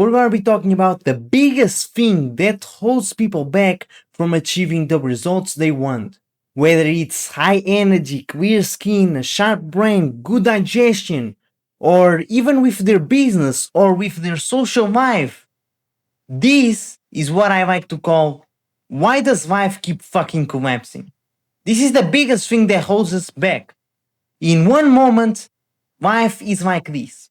We're going to be talking about the biggest thing that holds people back from achieving the results they want. Whether it's high energy, clear skin, a sharp brain, good digestion, or even with their business or with their social life. This is what I like to call, why does life keep fucking collapsing? This is the biggest thing that holds us back. In one moment, life is like this.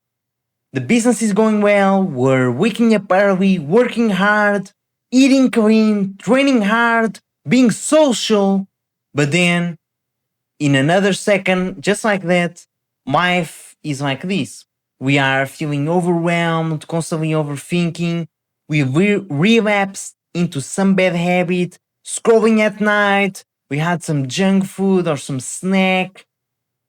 The business is going well, we're waking up early, working hard, eating clean, training hard, being social, but then in another second, just like that, life is like this. We are feeling overwhelmed, constantly overthinking, we relapse into some bad habit, scrolling at night, we had some junk food or some snack,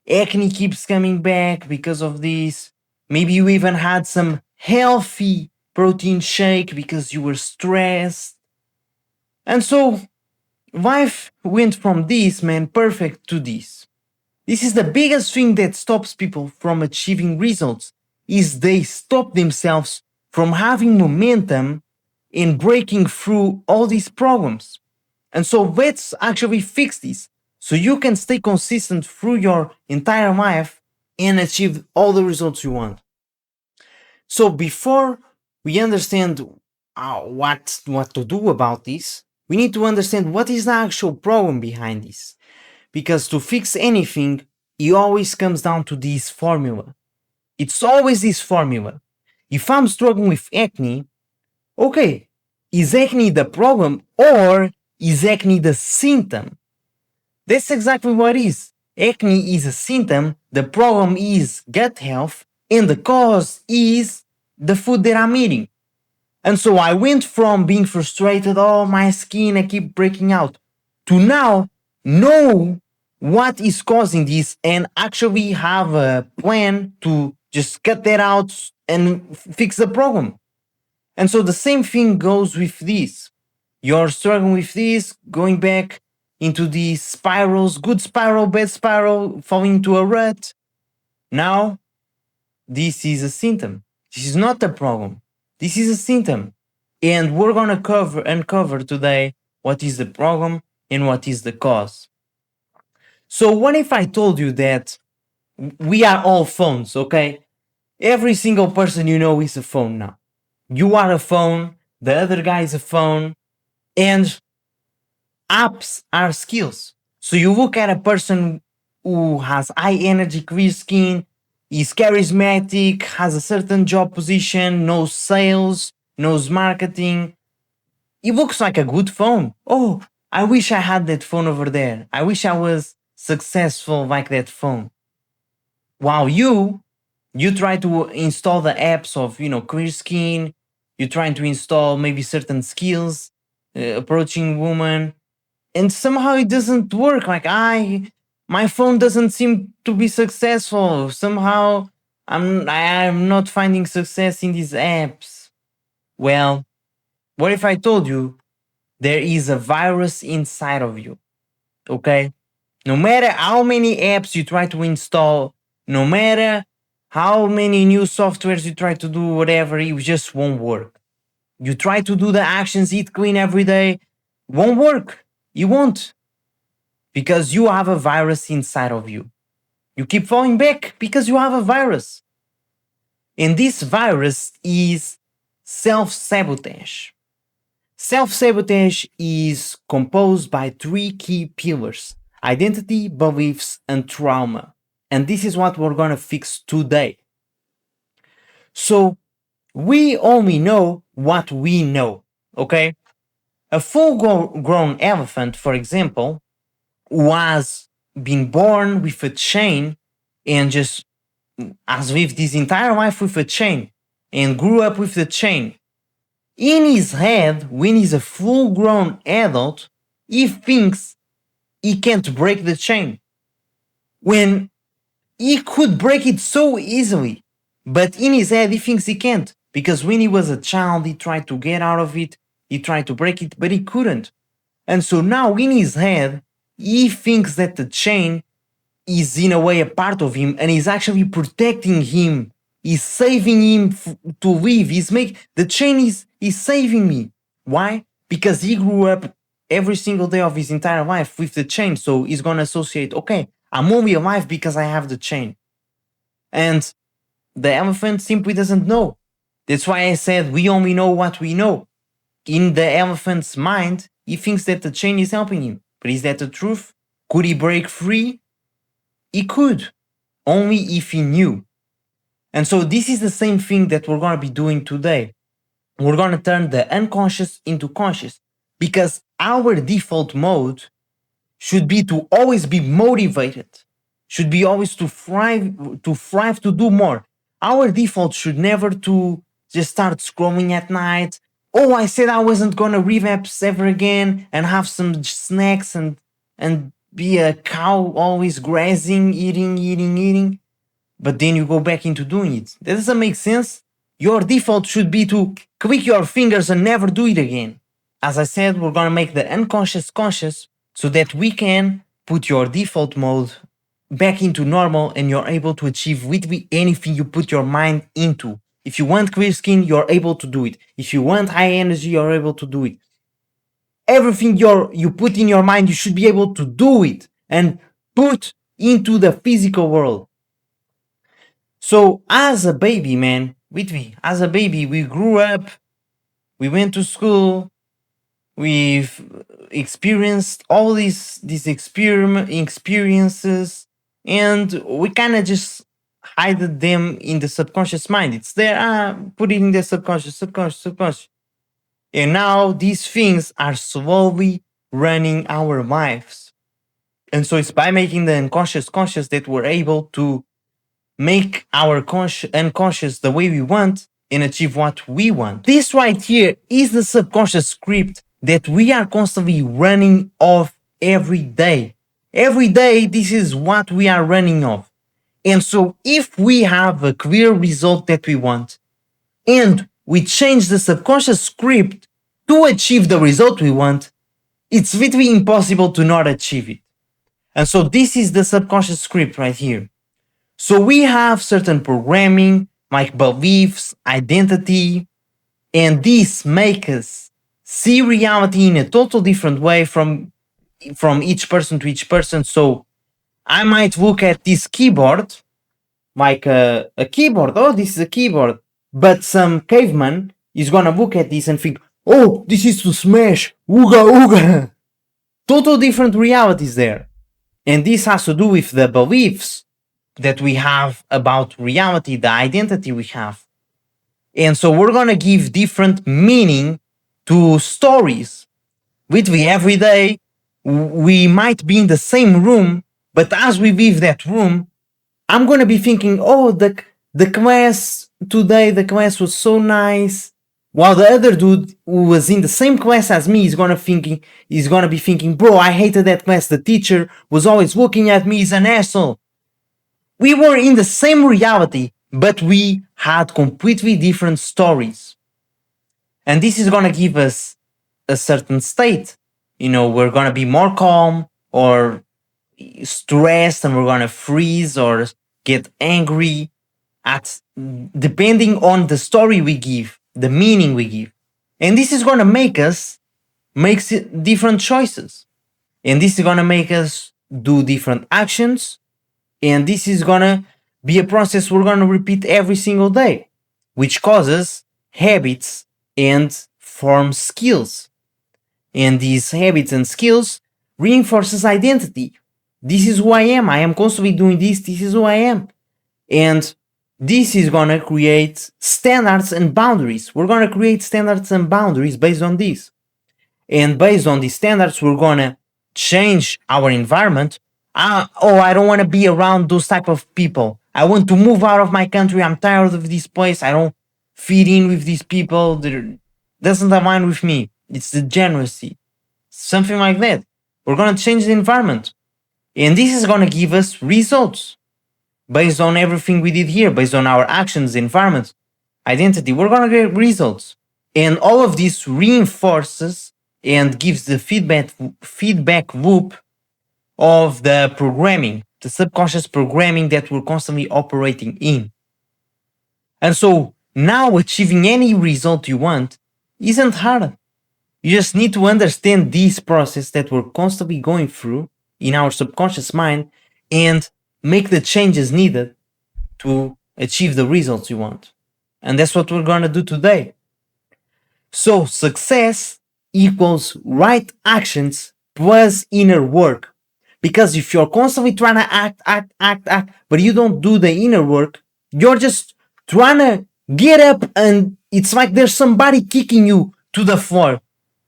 acne keeps coming back because of this. Maybe you even had some healthy protein shake because you were stressed. And so life went from this, man, perfect to this. This is the biggest thing that stops people from achieving results, is they stop themselves from having momentum in breaking through all these problems. And so let's actually fix this so you can stay consistent through your entire life and achieve all the results you want. So before we understand what to do about this, we need to understand what is the actual problem behind this. Because to fix anything, it always comes down to this formula. It's always this formula. If I'm struggling with acne, okay, is acne the problem or is acne the symptom? That's exactly what it is. Acne is a symptom, the problem is gut health, and the cause is the food that I'm eating. And so I went from being frustrated, oh, my skin, I keep breaking out, to now know what is causing this and actually have a plan to just cut that out and fix the problem. And so the same thing goes with this. You're struggling with this, going back into these spirals, good spiral, bad spiral, falling into a rut. Now, this is a symptom. This is not a problem. This is a symptom. And we're going to uncover today what is the problem and what is the cause. So what if I told you that we are all phones, okay? Every single person you know is a phone now. You are a phone, the other guy is a phone, and apps are skills. So you look at a person who has high energy, clear skin, is charismatic, has a certain job position, knows sales, knows marketing. It looks like a good phone. Oh, I wish I had that phone over there. I wish I was successful like that phone. While you try to install the apps of, clear skin, you're trying to install maybe certain skills, approaching woman, and somehow it doesn't work. Like my phone doesn't seem to be successful. Somehow I'm not finding success in these apps. Well, what if I told you there is a virus inside of you? Okay? No matter how many apps you try to install, no matter how many new softwares you try to do, whatever, it just won't work. You try to do the actions, eat clean every day, won't work. It won't. Because you have a virus inside of you. You keep falling back because you have a virus. And this virus is self-sabotage. Self-sabotage is composed by three key pillars: identity, beliefs, and trauma. And this is what we're going to fix today. So we only know what we know, okay? A full-grown elephant, for example, was being born with a chain and just has lived his entire life with a chain and grew up with the chain. In his head, when he's a full-grown adult, he thinks he can't break the chain. When he could break it so easily, but in his head he thinks he can't, because when he was a child he tried to get out of it, he tried to break it, but he couldn't. And so now in his head he thinks that the chain is in a way a part of him and is actually protecting him is saving him to live. The chain is saving me. Why? Because he grew up every single day of his entire life with the chain. So he's gonna associate, okay, I'm only alive because I have the chain. And the elephant simply doesn't know. That's why I said we only know what we know. In the elephant's mind, he thinks that the chain is helping him. But is that the truth? Could he break free? He could, only if he knew. And so this is the same thing that we're going to be doing today. We're going to turn the unconscious into conscious, because our default mode should be to always be motivated, should be always to thrive to do more. Our default should never to just start scrolling at night. Oh, I said I wasn't going to read apps ever again and have some snacks and be a cow always grazing, eating, but then you go back into doing it. That doesn't make sense. Your default should be to click your fingers and never do it again. As I said, we're gonna make the unconscious conscious so that we can put your default mode back into normal and you're able to achieve literally anything you put your mind into. If you want clear skin, you're able to do it. If you want high energy, you're able to do it. Everything you put in your mind, you should be able to do it and put into the physical world. So as a baby, man, with me, as a baby, we grew up, we went to school, we've experienced all these experiences, and we kind of just hide them in the subconscious mind. It's there, put it in the subconscious. And now these things are slowly running our lives. And so it's by making the unconscious conscious that we're able to make our unconscious the way we want and achieve what we want. This right here is the subconscious script that we are constantly running off every day. Every day, this is what we are running off. And so if we have a clear result that we want and we change the subconscious script to achieve the result we want, it's literally impossible to not achieve it. And so this is the subconscious script right here. So we have certain programming like beliefs, identity, and these make us see reality in a total different way from each person to each person. So I might look at this keyboard like a keyboard. Oh, this is a keyboard. But some caveman is gonna look at this and think, oh, this is to smash. Ooga ooga. Total different realities there. And this has to do with the beliefs that we have about reality, the identity we have. And so we're gonna give different meaning to stories. Literally every day, we might be in the same room, but as we leave that room, I'm gonna be thinking, oh, the class today, the class was so nice. While the other dude who was in the same class as me is gonna be thinking, bro, I hated that class. The teacher was always looking at me, he's an asshole. We were in the same reality, but we had completely different stories. And this is gonna give us a certain state. We're gonna be more calm or stressed, and we're gonna freeze or get angry depending on the story we give, the meaning we give. And this is gonna make different choices. And this is gonna make us do different actions. And this is gonna be a process we're gonna repeat every single day, which causes habits and forms skills. And these habits and skills reinforces identity. This is who I am. I am constantly doing this. This is who I am. And this is gonna create standards and boundaries. We're gonna create standards and boundaries based on this. And based on these standards, we're gonna change our environment. I don't want to be around those type of people. I want to move out of my country. I'm tired of this place. I don't fit in with these people. That doesn't align with me. It's degeneracy. Something like that. We're going to change the environment. And this is going to give us results based on everything we did here, based on our actions, environment, identity. We're going to get results. And all of this reinforces and gives the feedback loop of the programming, the subconscious programming that we're constantly operating in. And so now achieving any result you want isn't hard. You just need to understand this process that we're constantly going through in our subconscious mind and make the changes needed to achieve the results you want. And that's what we're going to do today. So, success equals right actions plus inner work. Because if you're constantly trying to act, but you don't do the inner work, you're just trying to get up and it's like there's somebody kicking you to the floor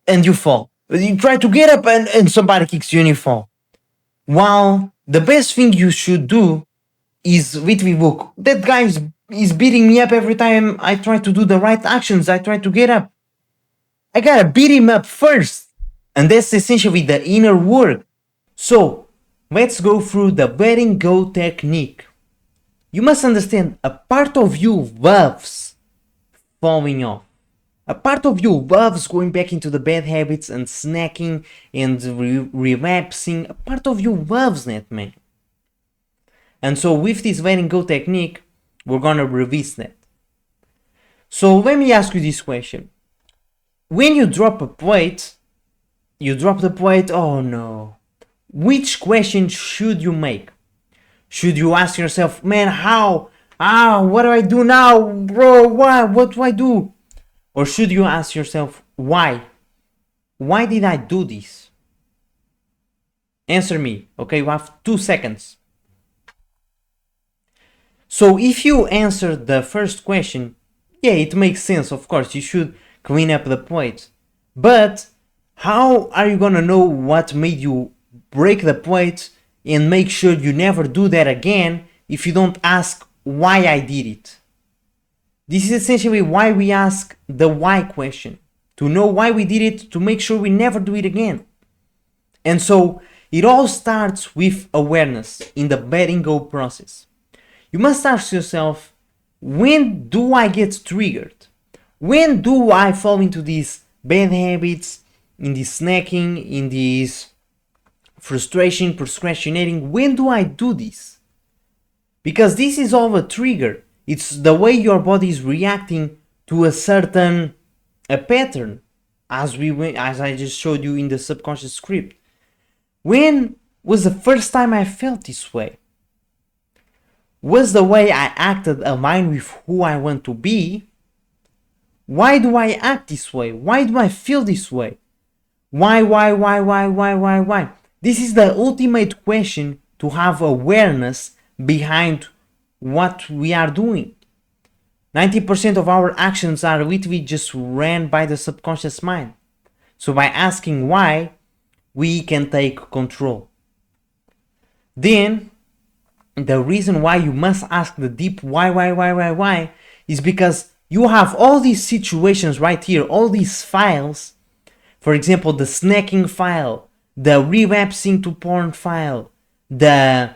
and you fall. You try to get up and somebody kicks you and you fall. While the best thing you should do is literally look, that guy is beating me up every time I try to do the right actions, I try to get up. I gotta beat him up first. And that's essentially the inner work. So, let's go through the letting go technique. You must understand a part of you loves falling off. A part of you loves going back into the bad habits and snacking and relapsing. A part of you loves that, man. And so with this letting go technique, we're gonna release that. So let me ask you this question. When you drop a plate, you drop the plate, oh no. Which question should you make? Should you ask yourself, man, how? What do I do now? Bro, what do I do? Or should you ask yourself, why? Why did I do this? Answer me, okay? You have 2 seconds. So if you answer the first question, yeah, it makes sense, of course, you should clean up the plate. But how are you gonna know what made you break the plate and make sure you never do that again if you don't ask why I did it? This is essentially why we ask the why question. To know why we did it, to make sure we never do it again. And so it all starts with awareness in the letting go process. You must ask yourself, when do I get triggered? When do I fall into these bad habits, in this snacking, in this frustration, procrastinating? When do I do this? Because this is all a trigger. It's the way your body is reacting to a pattern, as I just showed you in the subconscious script. When was the first time I felt this way? Was the way I acted aligned with who I want to be? Why do I act this way? Why do I feel this way? Why? This is the ultimate question to have awareness behind what we are doing. 90% of our actions are literally just ran by the subconscious mind. So by asking why, we can take control. Then, the reason why you must ask the deep why is because you have all these situations right here, all these files. For example, the snacking file, the relapsing to porn file, the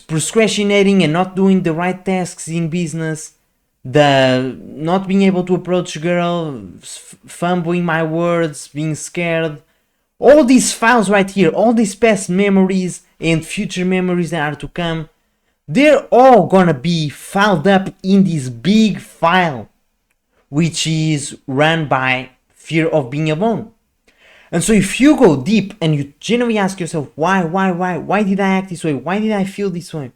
procrastinating and not doing the right tasks in business, the not being able to approach girl, fumbling my words, being scared. All these files right here, all these past memories and future memories that are to come, they're all gonna be filed up in this big file, which is run by fear of being alone. And so if you go deep and you genuinely ask yourself, why did I act this way? Why did I feel this way?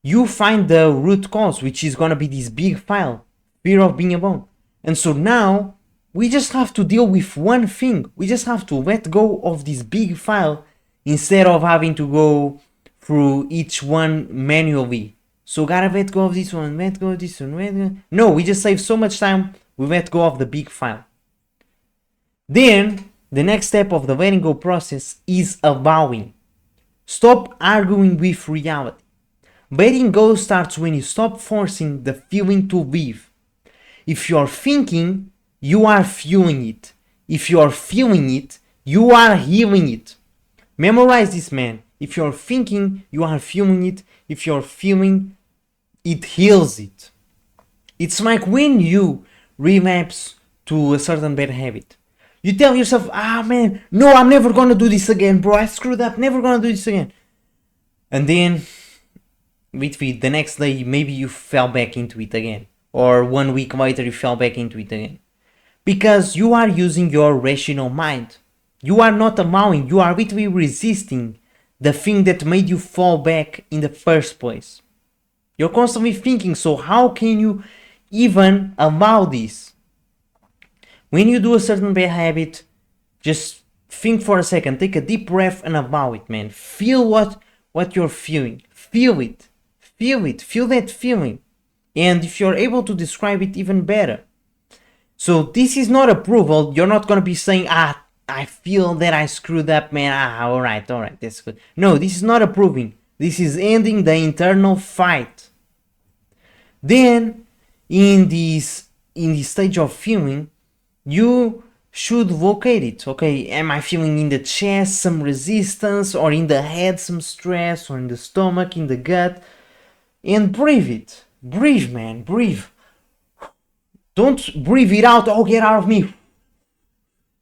You find the root cause, which is gonna be this big file, fear of being alone. And so now, we just have to deal with one thing. We just have to let go of this big file instead of having to go through each one manually. So gotta let go of this one, let go of this one, No, we just save so much time, we let go of the big file. Then, the next step of the letting go process is allowing. Stop arguing with reality. Letting go starts when you stop forcing the feeling to leave. If you're thinking, you are feeling it. If you're feeling it, you are healing it. Memorize this, man. If you're thinking, you are feeling it. If you're feeling, it heals it. It's like when you relapse to a certain bad habit. You tell yourself, man, no, I'm never gonna do this again, bro. I screwed up, never gonna do this again. And then with the next day maybe you fell back into it again, or 1 week later you fell back into it again, because you are using your rational mind. You are not allowing, you are literally resisting the thing that made you fall back in the first place. You're constantly thinking, so how can you even allow this? When you do a certain bad habit, just think for a second, take a deep breath and allow it, man. Feel what you're feeling. Feel it. Feel it. Feel that feeling. And if you're able to describe it, even better. So this is not approval. You're not gonna be saying, I feel that I screwed up, man. Alright, that's good. No, this is not approving. This is ending the internal fight. Then, in this stage of feeling, you should locate it. Okay, am I feeling in the chest some resistance, or in the head some stress, or in the stomach, in the gut? And breathe it. Breathe, man, breathe. Don't breathe it out, oh, get out of me.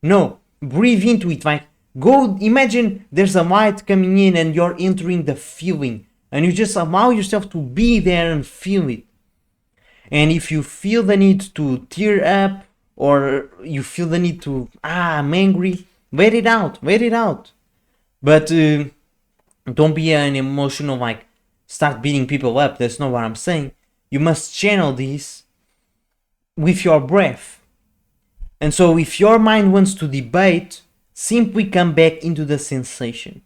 No, breathe into it. Like, go, imagine there's a light coming in and you're entering the feeling. And you just allow yourself to be there and feel it. And if you feel the need to tear up, or you feel the need to, I'm angry, let it out. But don't be an emotional, like, start beating people up. That's not what I'm saying. You must channel this with your breath. And so if your mind wants to debate, simply come back into the sensation.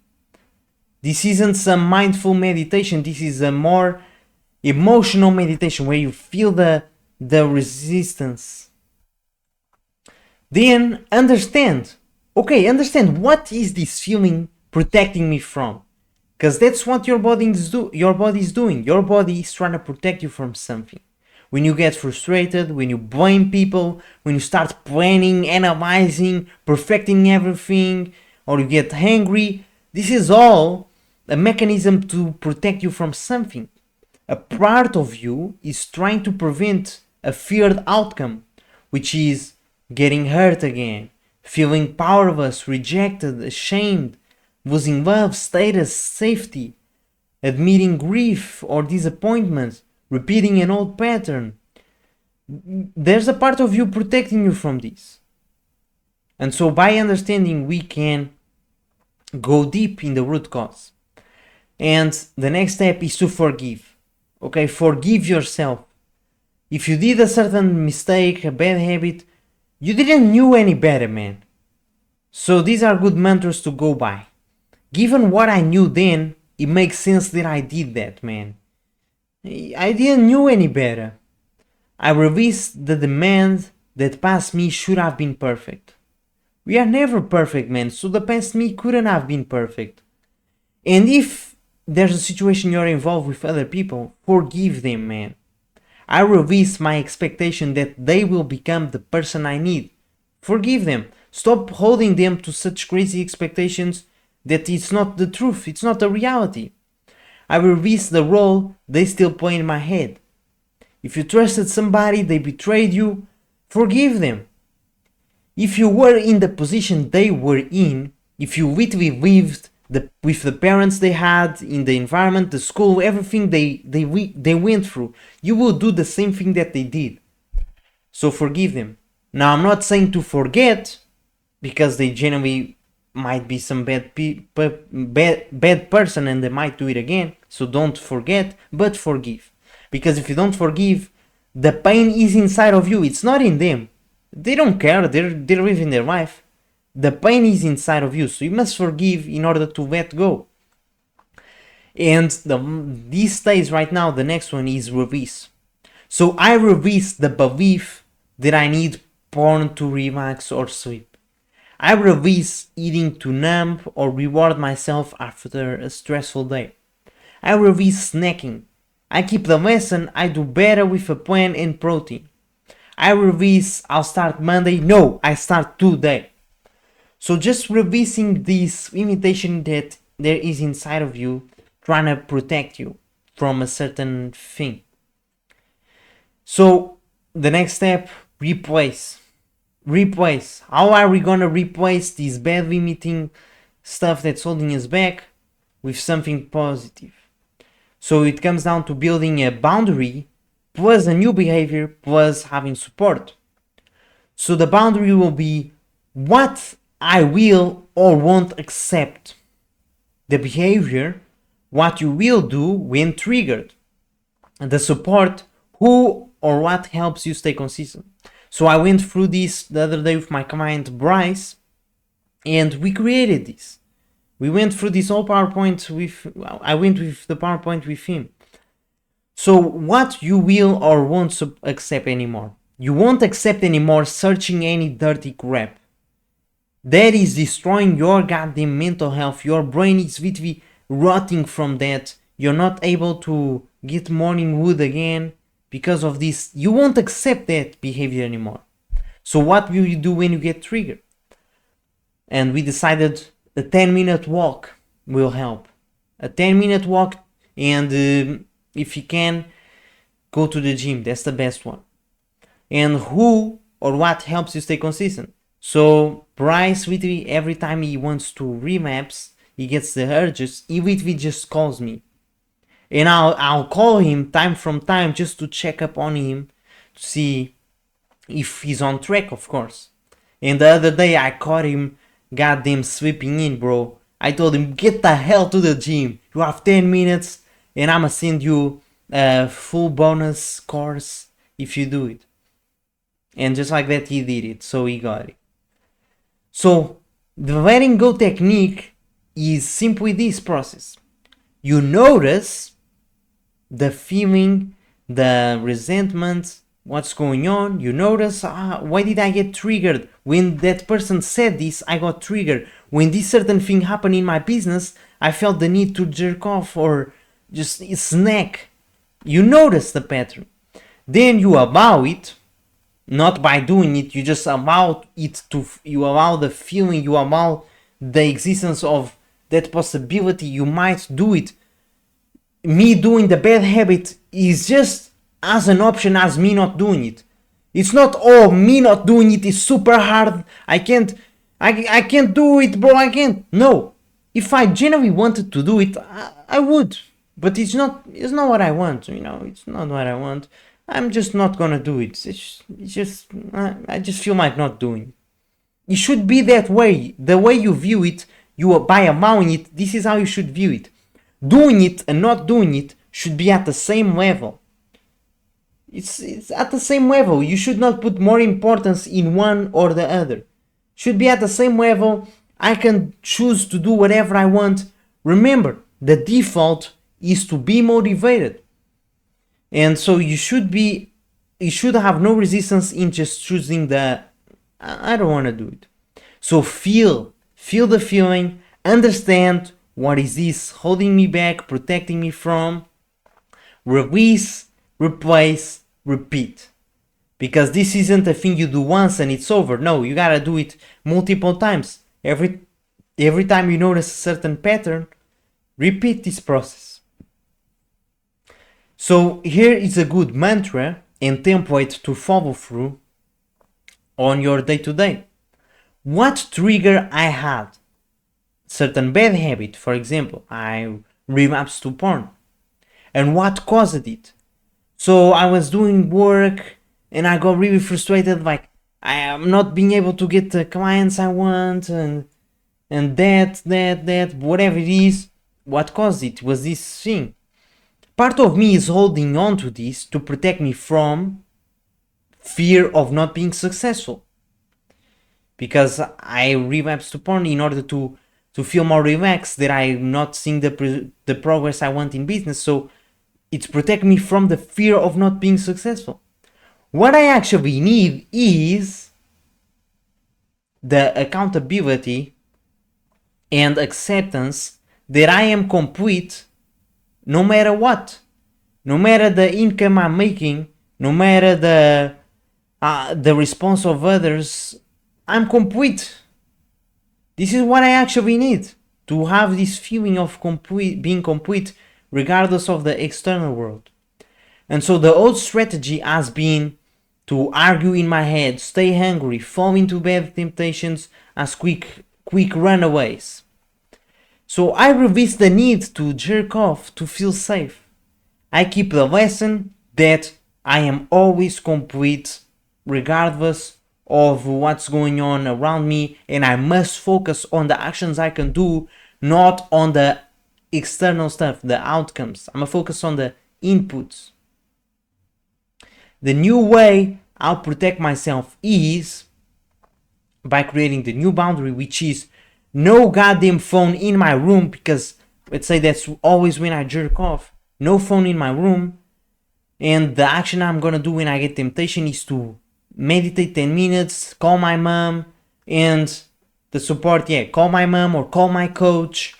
This isn't some mindful meditation. This is a more emotional meditation where you feel the resistance. Then understand what is this feeling protecting me from, because that's what your body is doing. Your body is trying to protect you from something. When you get frustrated, when you blame people, when you start planning, analyzing, perfecting everything, or you get angry, this is all a mechanism to protect you from something. A part of you is trying to prevent a feared outcome, which is getting hurt again, feeling powerless, rejected, ashamed, losing love, status, safety, admitting grief or disappointment, repeating an old pattern. There's a part of you protecting you from this. And so by understanding, we can go deep in the root cause. And the next step is to forgive. Okay, forgive yourself. If you did a certain mistake, a bad habit, you didn't know any better, man. So these are good mantras to go by. Given what I knew then, it makes sense that I did that, man. I didn't know any better. I released the demand that past me should have been perfect. We are never perfect, man, so the past me couldn't have been perfect. And if there's a situation you're involved with other people, forgive them, man. I release my expectation that they will become the person I need. Forgive them. Stop holding them to such crazy expectations that it's not the truth, it's not the reality. I release the role they still play in my head. If you trusted somebody, they betrayed you, forgive them. If you were in the position they were in, if you literally lived with the parents they had, in the environment, the school, everything they went through, you will do the same thing that they did. So forgive them. Now, I'm not saying to forget, because they genuinely might be some bad person and they might do it again. So don't forget, but forgive. Because if you don't forgive, the pain is inside of you. It's not in them. They don't care. They're living their life. The pain is inside of you. So you must forgive in order to let go. And these stage right now, the next one is release. So I release the belief that I need porn to relax or sleep. I release eating to numb or reward myself after a stressful day. I release snacking. I keep the lesson, I do better with a plan and protein. I release, I'll start Monday. No, I start today. So just releasing this limitation that there is inside of you, trying to protect you from a certain thing. So the next step, replace. How are we gonna replace this bad limiting stuff that's holding us back with something positive? So it comes down to building a boundary plus a new behavior plus having support. So the boundary will be what I will or won't accept. The behavior, what you will do when triggered. And the support, who or what helps you stay consistent. So I went through this the other day with my client Bryce, and we created this. We went through this whole PowerPoint I went with the PowerPoint with him. So what you will or won't accept anymore. You won't accept anymore searching any dirty crap. That is destroying your goddamn mental health. Your brain is literally rotting from that. You're not able to get morning wood again because of this. You won't accept that behavior anymore. So what will you do when you get triggered? And we decided a 10-minute walk will help. A 10-minute walk, and if you can, go to the gym. That's the best one. And who or what helps you stay consistent? So Bryce literally every time he wants to relapse, he gets the urges, he literally just calls me. And I'll call him time from time just to check up on him to see if he's on track, of course. And the other day I caught him goddamn sleeping in, bro. I told him, get the hell to the gym. You have 10 minutes and I'ma send you a full bonus course if you do it. And just like that he did it, so he got it. So the letting go technique is simply this process. You notice the feeling, the resentment, what's going on. You notice, why did I get triggered? When that person said this, I got triggered. When this certain thing happened in my business, I felt the need to jerk off or just snack. You notice the pattern. Then you allow it, not by doing it, you just allow it to, you allow the feeling, you allow the existence of that possibility, you might do it. Me doing the bad habit is just as an option as me not doing it. It's not, oh, me not doing it is super hard, I can't do it, bro, I can't. No, if I genuinely wanted to do it, I would, but it's not what I want, you know, it's not what I want. I'm just not gonna do it. I just feel like not doing it. It should be that way. The way you view it, by allowing it, this is how you should view it. Doing it and not doing it should be at the same level. It's at the same level. You should not put more importance in one or the other. Should be at the same level. I can choose to do whatever I want. Remember, the default is to be motivated. And so you should have no resistance in just choosing I don't want to do it. So feel the feeling, understand what is this holding me back, protecting me from, release, replace, repeat. Because this isn't a thing you do once and it's over. No, you gotta do it multiple times. Every time you notice a certain pattern, repeat this process. So here is a good mantra and template to follow through on your day-to-day. What trigger I had? Certain bad habit, for example, I relapsed to porn. And what caused it? So I was doing work and I got really frustrated, like I am not being able to get the clients I want and that, whatever it is. What caused it was this thing. Part of me is holding on to this to protect me from fear of not being successful. Because I relapsed to porn in order to feel more relaxed that I'm not seeing the progress I want in business. So it's protecting me from the fear of not being successful. What I actually need is the accountability and acceptance that I am complete no matter what. No matter the income I'm making, no matter the response of others, I'm complete. This is what I actually need, to have this feeling of being complete regardless of the external world. And so the old strategy has been to argue in my head, stay hungry, fall into bad temptations as quick runaways. So I release the need to jerk off to feel safe. I keep the lesson that I am always complete regardless of what's going on around me, and I must focus on the actions I can do, not on the external stuff, the outcomes. I'm gonna focus on the inputs. The new way I'll protect myself is by creating the new boundary, which is no goddamn phone in my room, because let's say that's always when I jerk off. No phone in my room. And the action I'm gonna do when I get temptation is to meditate 10 minutes, call my mom, and the support, yeah, call my mom or call my coach,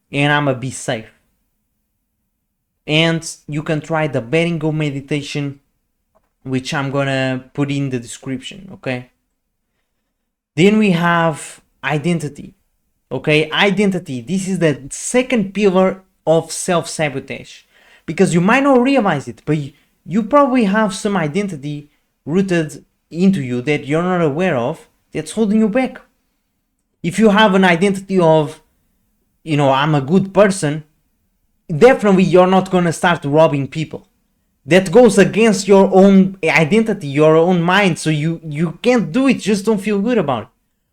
and I'm gonna be safe. And you can try the letting go meditation, which I'm gonna put in the description, okay? Then we have identity, okay? Identity, this is the second pillar of self-sabotage, because you might not realize it, but you probably have some identity rooted into you that you're not aware of that's holding you back. If you have an identity of, I'm a good person, definitely you're not going to start robbing people. That goes against your own identity, your own mind, so you can't do it, just don't feel good about it.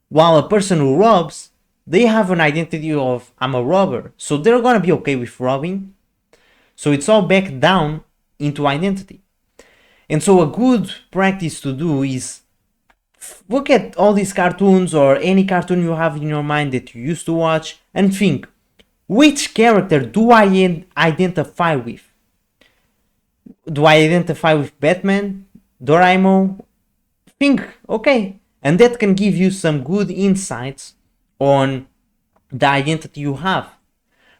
While a person who robs, they have an identity of, I'm a robber, so they're going to be okay with robbing. So it's all back down into identity. And so a good practice to do is look at all these cartoons or any cartoon you have in your mind that you used to watch and think, which character do I identify with? Do I identify with Batman, Doraemon? Think, okay. And that can give you some good insights on the identity you have.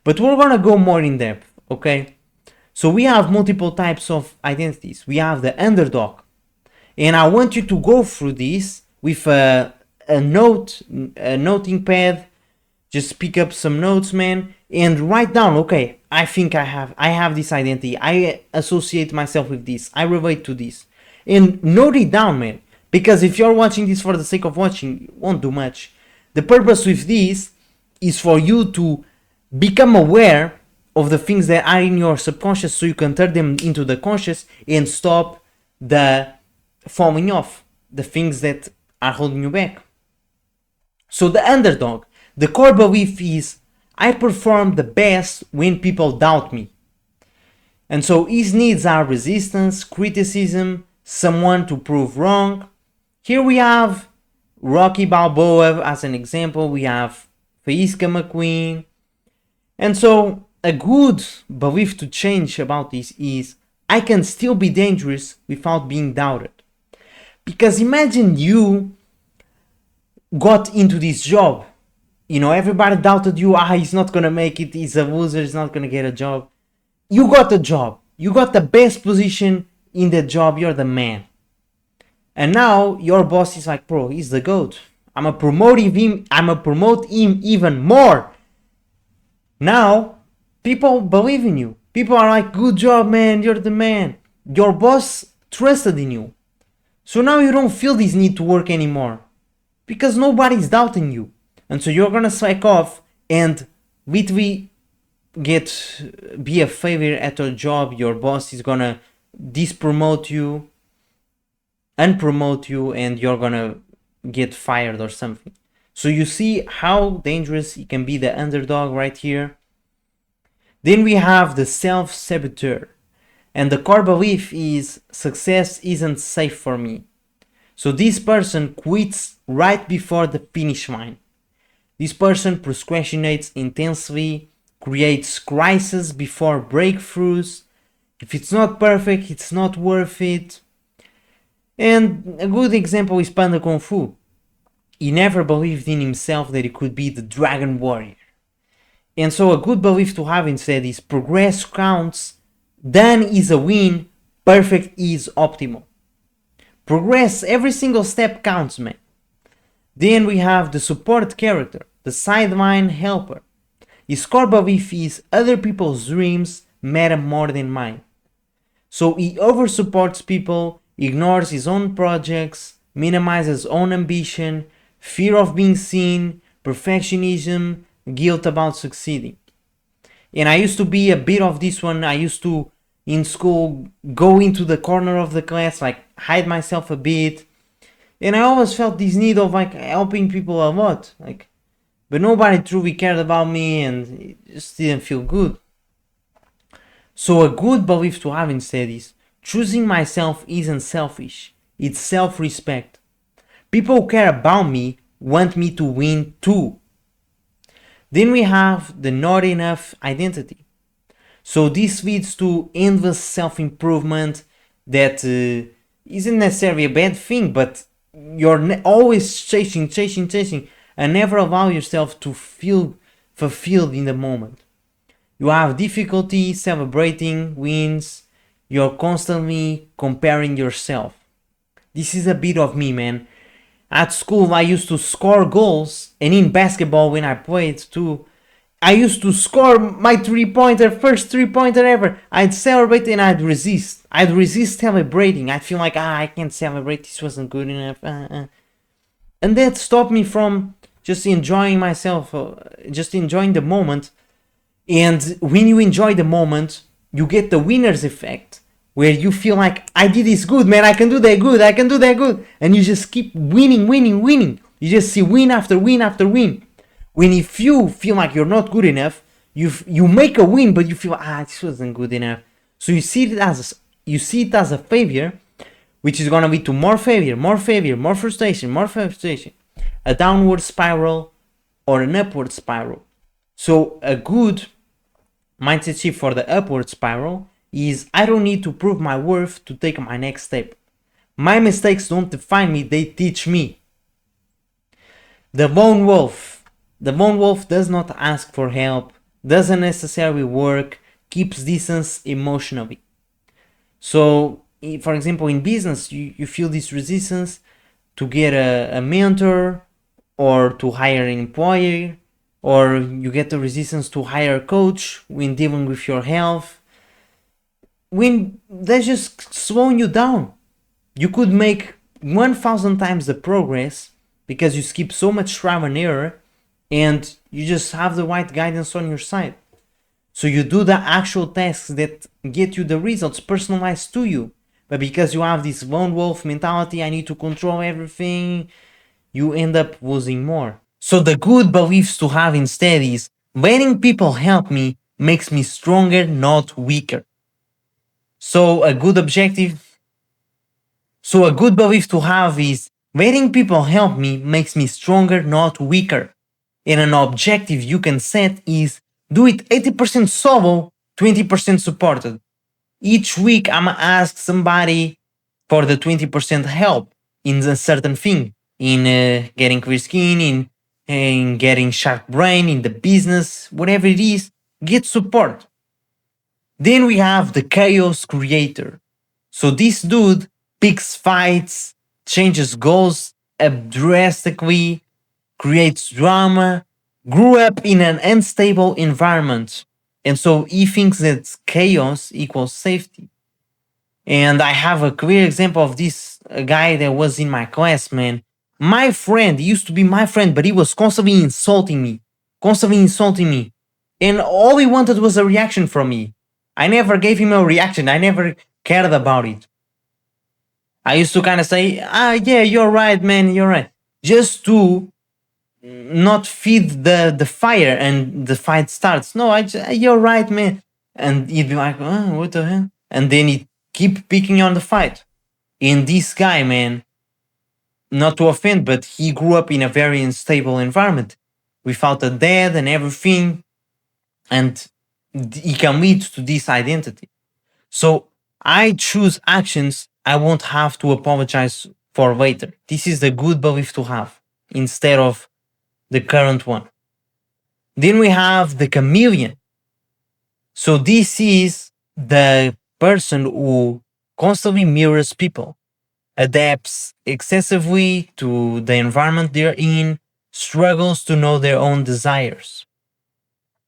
But we're gonna go more in depth, okay? So we have multiple types of identities. We have the underdog. And I want you to go through this with a noting pad. Just pick up some notes, man, and write down, okay, I think I have this identity. I associate myself with this. I relate to this. And note it down, man. Because if you're watching this for the sake of watching, it won't do much. The purpose with this is for you to become aware of the things that are in your subconscious so you can turn them into the conscious and stop the falling off, the things that are holding you back. So the underdog, the core belief is, I perform the best when people doubt me. And so his needs are resistance, criticism, someone to prove wrong. Here we have Rocky Balboa as an example. We have Faiska McQueen. And so a good belief to change about this is, I can still be dangerous without being doubted. Because imagine you got into this job. Everybody doubted you. He's not gonna make it. He's a loser. He's not gonna get a job. You got the job. You got the best position in the job. You're the man. And now your boss is like, bro, he's the GOAT. I'ma promote him even more. Now, people believe in you. People are like, good job, man. You're the man. Your boss trusted in you. So now you don't feel this need to work anymore. Because nobody's doubting you. And so you're gonna slack off and literally be a failure at your job. Your boss is gonna dispromote you, unpromote you, and you're gonna get fired or something. So you see how dangerous it can be, the underdog right here. Then we have the self-saboteur. And the core belief is, success isn't safe for me. So this person quits right before the finish line. This person procrastinates intensely, creates crises before breakthroughs. If it's not perfect, it's not worth it. And a good example is Panda Kung Fu. He never believed in himself that he could be the Dragon Warrior. And so a good belief to have instead is, progress counts, done is a win, perfect is optimal. Progress, every single step counts, man. Then we have the support character, the sideline helper. His core belief is, other people's dreams matter more than mine. So he over supports people, ignores his own projects, minimizes his own ambition, fear of being seen, perfectionism, guilt about succeeding. And I used to be a bit of this one. I used to in school, go into the corner of the class, like hide myself a bit. And I always felt this need of like helping people a lot. Like, but nobody truly cared about me and it just didn't feel good. So a good belief to have instead is choosing myself isn't selfish, it's self-respect. People who care about me want me to win too. Then we have the not enough identity. So this leads to endless self-improvement that isn't necessarily a bad thing, but you're always chasing, and never allow yourself to feel fulfilled in the moment. You have difficulty celebrating wins. You're constantly comparing yourself. This is a bit of me, man. At school, I used to score goals, and in basketball, when I played too, I used to score my three-pointer, first three-pointer ever. I'd celebrate and I'd resist. I'd resist celebrating. I'd feel like, I can't celebrate. This wasn't good enough. And that stopped me from just enjoying myself, just enjoying the moment. And when you enjoy the moment, you get the winner's effect, where you feel like, I did this good, man. I can do that good. I can do that good. And you just keep winning. You just see win after win after win. When if you feel like you're not good enough, you make a win, but you feel this wasn't good enough. So you see it as a failure, which is gonna lead to more failure, more frustration, a downward spiral or an upward spiral. So a good mindset shift for the upward spiral is I don't need to prove my worth to take my next step. My mistakes don't define me, they teach me. The lone wolf. The lone wolf does not ask for help, doesn't necessarily work, keeps distance emotionally. So, for example, in business, you feel this resistance to get a mentor or to hire an employee, or you get the resistance to hire a coach when dealing with your health. When they're just slowing you down, you could make 1,000 times the progress because you skip so much trial and error and you just have the right guidance on your side. So you do the actual tasks that get you the results personalized to you. But because you have this lone wolf mentality, I need to control everything, you end up losing more. So the good beliefs to have instead is letting people help me makes me stronger, not weaker. So a good belief to have is letting people help me makes me stronger, not weaker. And an objective you can set is do it 80% solo, 20% supported. Each week I'ma ask somebody for the 20% help in a certain thing, in getting clear skin, in getting sharp brain, in the business, whatever it is, get support. Then we have the chaos creator. So this dude picks fights, changes goals drastically, creates drama, grew up in an unstable environment. And so he thinks that chaos equals safety. And I have a clear example of this guy that was in my class, man. My friend, he used to be my friend, but he was constantly insulting me. And all he wanted was a reaction from me. I never gave him a reaction. I never cared about it. I used to kind of say, yeah, you're right, man, you're right. Just to not feed the fire and the fight starts. No, you're right, man. And he'd be like, what the hell? And then he'd keep picking on the fight. And this guy, man, not to offend, but he grew up in a very unstable environment without a dad and everything. And he can lead to this identity. So I choose actions I won't have to apologize for later. This is the good belief to have instead of the current one. Then we have the chameleon. So this is the person who constantly mirrors people, adapts excessively to the environment they're in, struggles to know their own desires.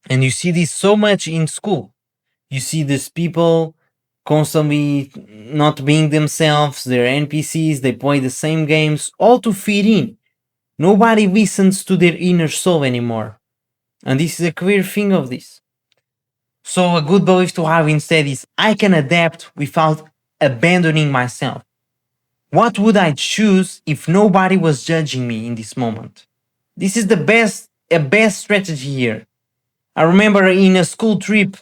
And you see this so much in school. You see these people constantly not being themselves, they're NPCs, they play the same games, all to fit in. Nobody listens to their inner soul anymore. And this is a clear thing of this. So a good belief to have instead is I can adapt without abandoning myself. What would I choose if nobody was judging me in this moment? This is a best strategy here. I remember in a school trip,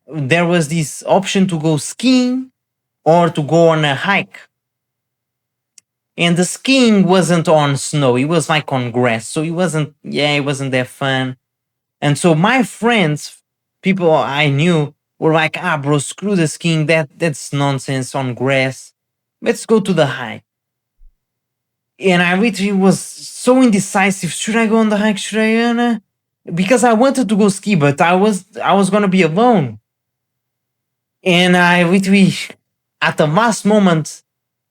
there was this option to go skiing or to go on a hike. And the skiing wasn't on snow, it was like on grass. So it wasn't that fun. And so my friends, people I knew, were like, ah, bro, screw the skiing. That's nonsense on grass. Let's go to the hike. And I literally was so indecisive. Should I go on the hike? Should I? Because I wanted to go ski, but I was gonna be alone. And I literally, at the last moment,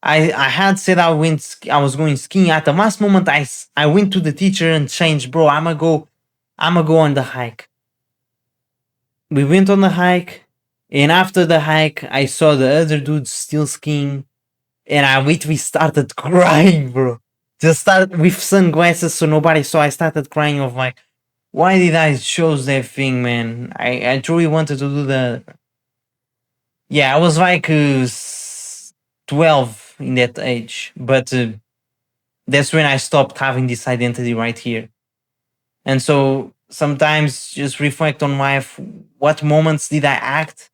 I had said I was going skiing. At the last moment, I went to the teacher and changed, bro. I'm gonna go on the hike. We went on the hike, and after the hike, I saw the other dudes still skiing, and I literally started crying, bro. Just started with sunglasses so nobody saw. I started crying of like, why did I chose that thing, man? I truly wanted to do the. Yeah, I was like 12 in that age, but that's when I stopped having this identity right here. And so sometimes just reflect on life. What moments did I act?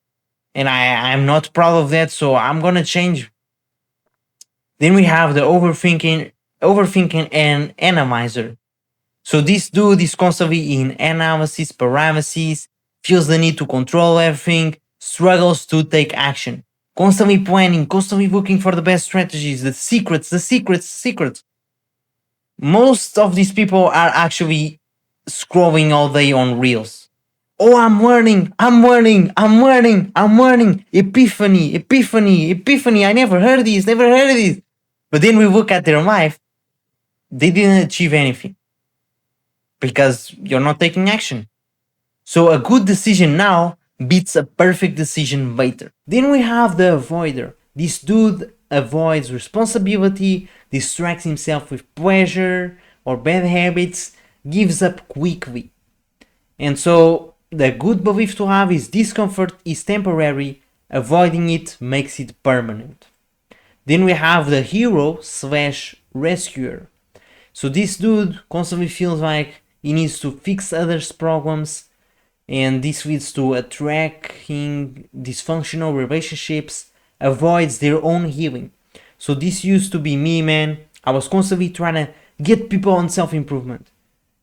And I'm not proud of that, so I'm gonna change. Then we have the overthinking and analyzer. So this dude is constantly in analysis, paralysis, feels the need to control everything, struggles to take action, constantly planning, constantly looking for the best strategies, the secrets. Most of these people are actually scrolling all day on reels. Oh, I'm learning. Epiphany. I never heard this. But then we look at their life, they didn't achieve anything because you're not taking action. So a good decision now beats a perfect decision later. Then we have the avoider. This dude avoids responsibility, distracts himself with pleasure or bad habits, gives up quickly. And so the good belief to have is discomfort is temporary, avoiding it makes it permanent. Then we have the hero slash rescuer. So this dude constantly feels like he needs to fix others' problems, and this leads to attracting dysfunctional relationships, avoids their own healing. So this used to be me, man. I was constantly trying to get people on self-improvement,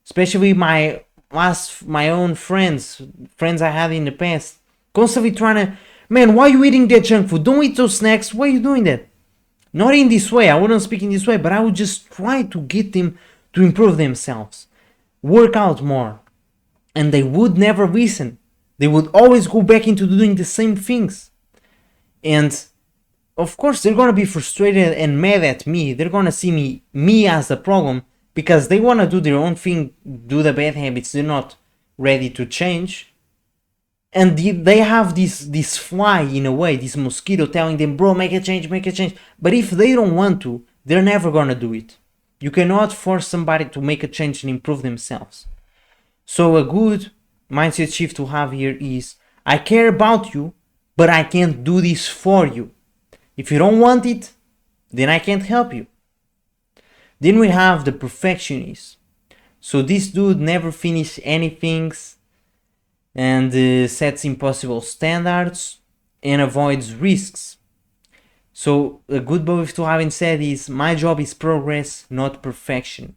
especially my own friends I had in the past, constantly trying to, man, why are you eating that junk food? Don't eat those snacks. Why are you doing that? Not in this way. I wouldn't speak in this way, but I would just try to get them to improve themselves, work out more, and they would never listen. They would always go back into doing the same things. And of course, they're gonna be frustrated and mad at me. They're gonna see me as the problem because they wanna do their own thing, do the bad habits. They're not ready to change. And they have this fly in a way, this mosquito telling them, bro, make a change. But if they don't want to, they're never gonna do it. You cannot force somebody to make a change and improve themselves. So a good mindset shift to have here is, I care about you, but I can't do this for you. If you don't want it, then I can't help you. Then we have the perfectionist. So this dude never finishes anything and sets impossible standards and avoids risks. So a good belief to have instead is, my job is progress, not perfection.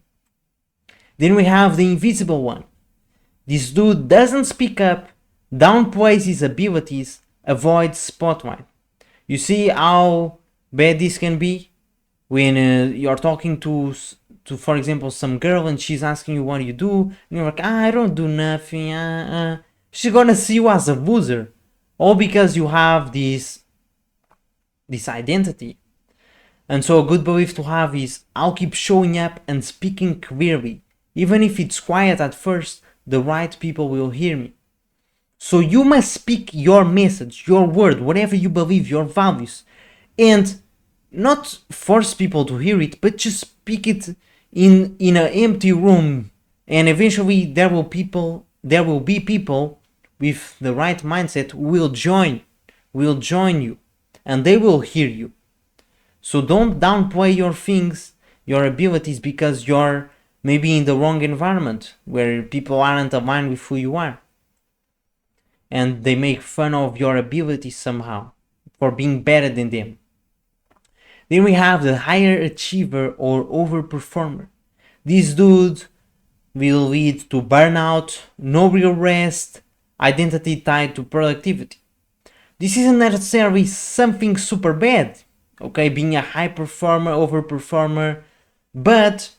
Then we have the invisible one. This dude doesn't speak up, downplays his abilities, avoids spotlight. You see how bad this can be when you're talking to, for example, some girl and she's asking you what you do, and you're like, I don't do nothing. She's gonna see you as a loser, all because you have this identity. And so a good belief to have is, I'll keep showing up and speaking clearly, even if it's quiet at first. The right people will hear me. So you must speak your message, your word, whatever you believe, your values, and not force people to hear it, but just speak it in an empty room, and eventually there will be people with the right mindset will join you, and they will hear you. So don't downplay your things, your abilities, because you're maybe in the wrong environment where people aren't aligned with who you are, and they make fun of your abilities somehow for being better than them. Then we have the higher achiever or overperformer. This dude will lead to burnout, no real rest, identity tied to productivity. This isn't necessarily something super bad, okay, being a high performer, overperformer, but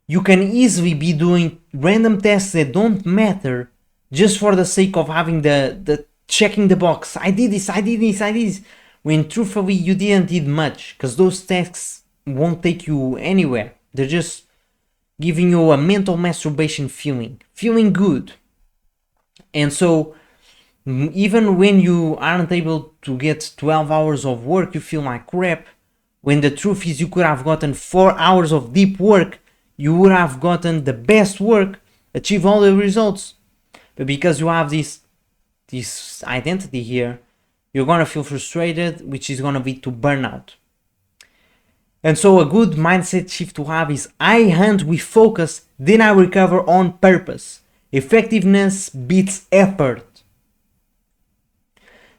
you can easily be doing random tasks that don't matter just for the sake of having the checking the box. I did this, when truthfully you didn't did much, because those tasks won't take you anywhere. They're just giving you a mental masturbation feeling good. And so even when you aren't able to get 12 hours of work, you feel like crap, when the truth is you could have gotten 4 hours of deep work, you would have gotten the best work, achieve all the results. But because you have this identity here, you're gonna feel frustrated, which is gonna lead to burnout. And so a good mindset shift to have is I hunt with focus, then I recover on purpose. Effectiveness beats effort.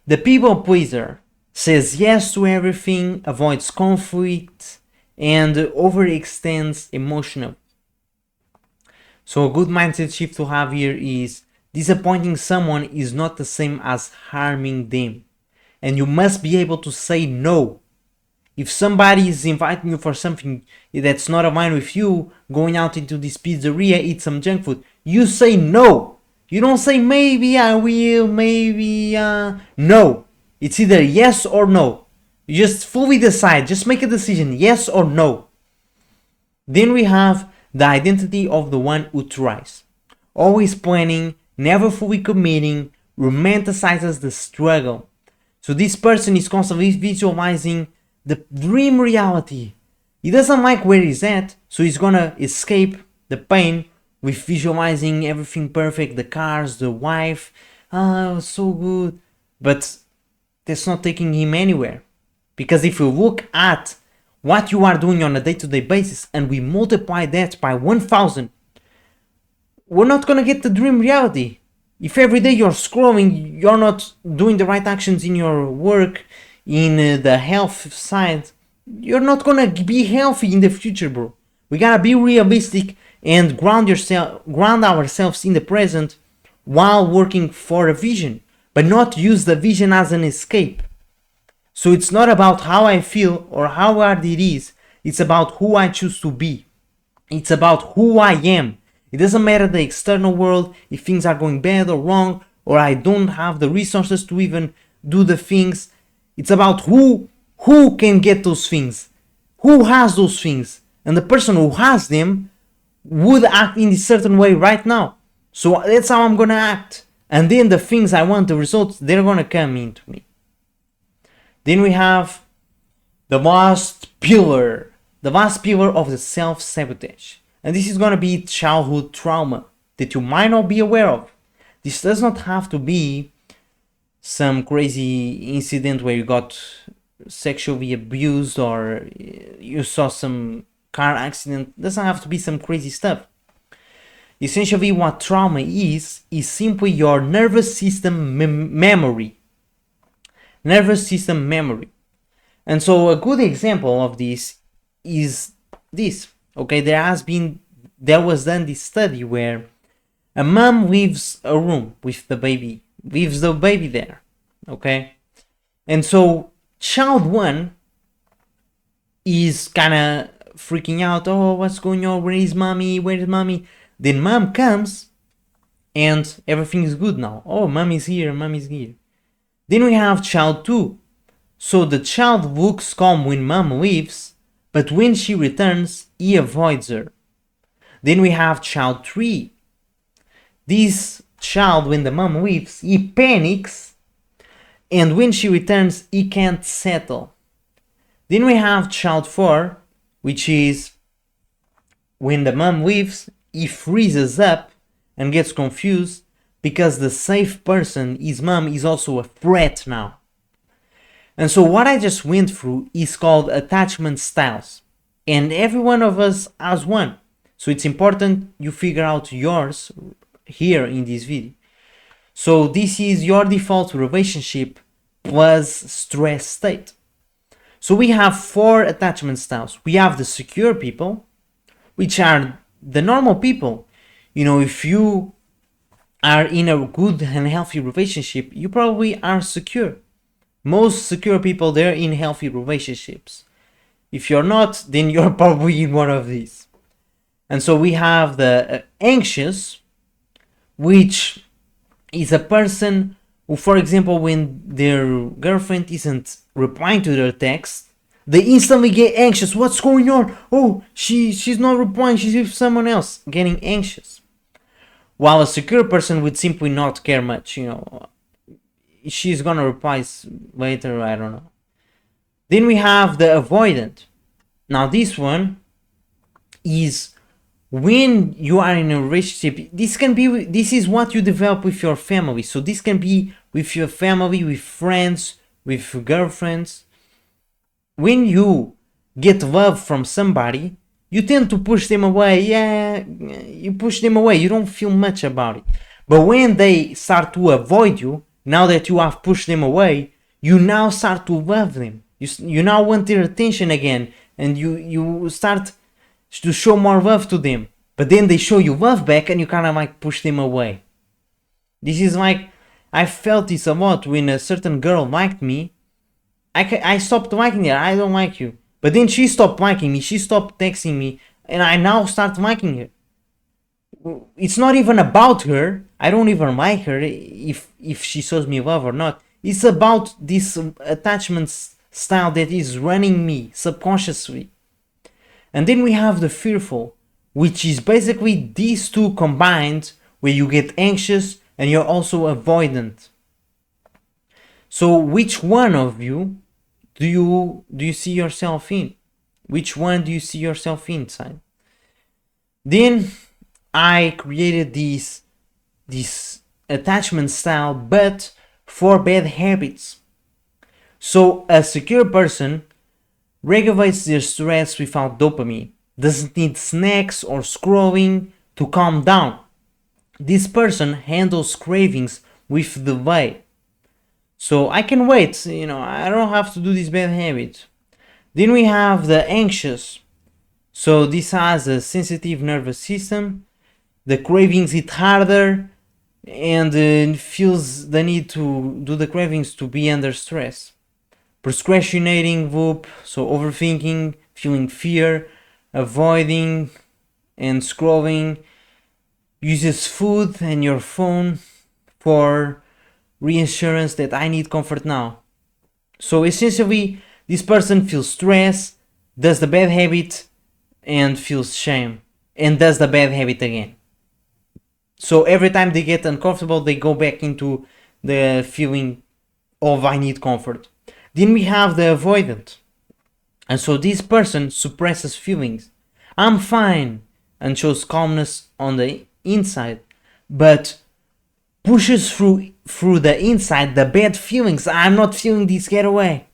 The people pleaser says yes to everything, avoids conflict, and overextends emotionally. So a good mindset shift to have here is disappointing someone is not the same as harming them. And you must be able to say no. If somebody is inviting you for something that's not aligned with you, going out into this pizzeria, eat some junk food, you say no. You don't say maybe I will, maybe no. It's either yes or no. You just fully decide, just make a decision, yes or no. Then we have the identity of the one who tries. Always planning, never fully committing, romanticizes the struggle. So this person is constantly visualizing the dream reality. He doesn't like where he's at, so he's gonna escape the pain with visualizing everything perfect, the cars, the wife, so good. But that's not taking him anywhere. Because if you look at what you are doing on a day-to-day basis and we multiply that by 1000, we're not gonna get the dream reality. If every day you're scrolling, you're not doing the right actions in your work, in the health side, you're not gonna be healthy in the future, bro. We gotta be realistic and ground ourselves in the present while working for a vision, but not use the vision as an escape. So it's not about how I feel or how hard it is, it's about who I choose to be. It's about who I am. It doesn't matter the external world, if things are going bad or wrong, or I don't have the resources to even do the things. It's about who can get those things, who has those things, and the person who has them would act in a certain way right now. So that's how I'm gonna act, and then the things I want, the results, they're gonna come into me. Then we have the last pillar of the self-sabotage, and this is gonna be childhood trauma that you might not be aware of. This does not have to be some crazy incident where you got sexually abused or you saw some car accident. It doesn't have to be some crazy stuff. Essentially what trauma is simply your nervous system memory. And so a good example of this is this. Okay, there was done this study where a mom leaves a room with the baby, leaves the baby there, okay? And so child one is kind of freaking out, oh, what's going on, where is mommy? Then mom comes and everything is good now. Oh, mommy's here. Then we have child 2. So the child looks calm when mom leaves, but when she returns, he avoids her. Then we have child 3. This child, when the mom leaves, he panics, and when she returns, he can't settle. Then we have child 4, which is when the mom leaves, he freezes up and gets confused, because the safe person, his mom, is also a threat now. And so what I just went through is called attachment styles. And every one of us has one. So it's important you figure out yours here in this video. So this is your default relationship plus stress state. So we have 4 attachment styles. We have the secure people, which are the normal people. You know, if you are in a good and healthy relationship, you probably are secure. Most secure people, they're in healthy relationships. If you're not, then you're probably in one of these. And so we have the anxious, which is a person who, for example, when their girlfriend isn't replying to their text, they instantly get anxious. What's going on? Oh, she's not replying. She's with someone else. Getting anxious. While a secure person would simply not care much. You know, she's gonna reply later. I don't know. Then we have the avoidant. Now this one is when you are in a relationship. This is what you develop with your family. So this can be with your family, with friends, with girlfriends. When you get love from somebody, you tend to push them away. Yeah, you push them away. You don't feel much about it. But when they start to avoid you, now that you have pushed them away, you now start to love them. You now want their attention again, and you start to show more love to them. But then they show you love back, and you kind of like push them away. This is like, I felt this a lot when a certain girl liked me. I stopped liking her. I don't like you. But then she stopped liking me. She stopped texting me, and I now start liking her. It's not even about her. I don't even like her if she shows me love or not. It's about this attachment style that is running me subconsciously. And then we have the fearful, which is basically these two combined, where you get anxious and you're also avoidant. So which one of you do you see yourself in? Which one do you see yourself inside? Then I created this attachment style, but for bad habits. So a secure person regulates their stress without dopamine, doesn't need snacks or scrolling to calm down. This person handles cravings with delay. So I can wait, I don't have to do this bad habit. Then we have the anxious. So this has a sensitive nervous system. The cravings hit harder and feels the need to do the cravings to be under stress. Procrastinating loop, so overthinking, feeling fear, avoiding and scrolling. Uses food and your phone for reassurance that I need comfort now. So essentially, this person feels stress, does the bad habit, and feels shame, and does the bad habit again. So every time they get uncomfortable, they go back into the feeling of I need comfort. Then we have the avoidant. And so this person suppresses feelings. I'm fine, and shows calmness on the inside, but pushes through the inside the bad feelings. I'm not feeling this, get away.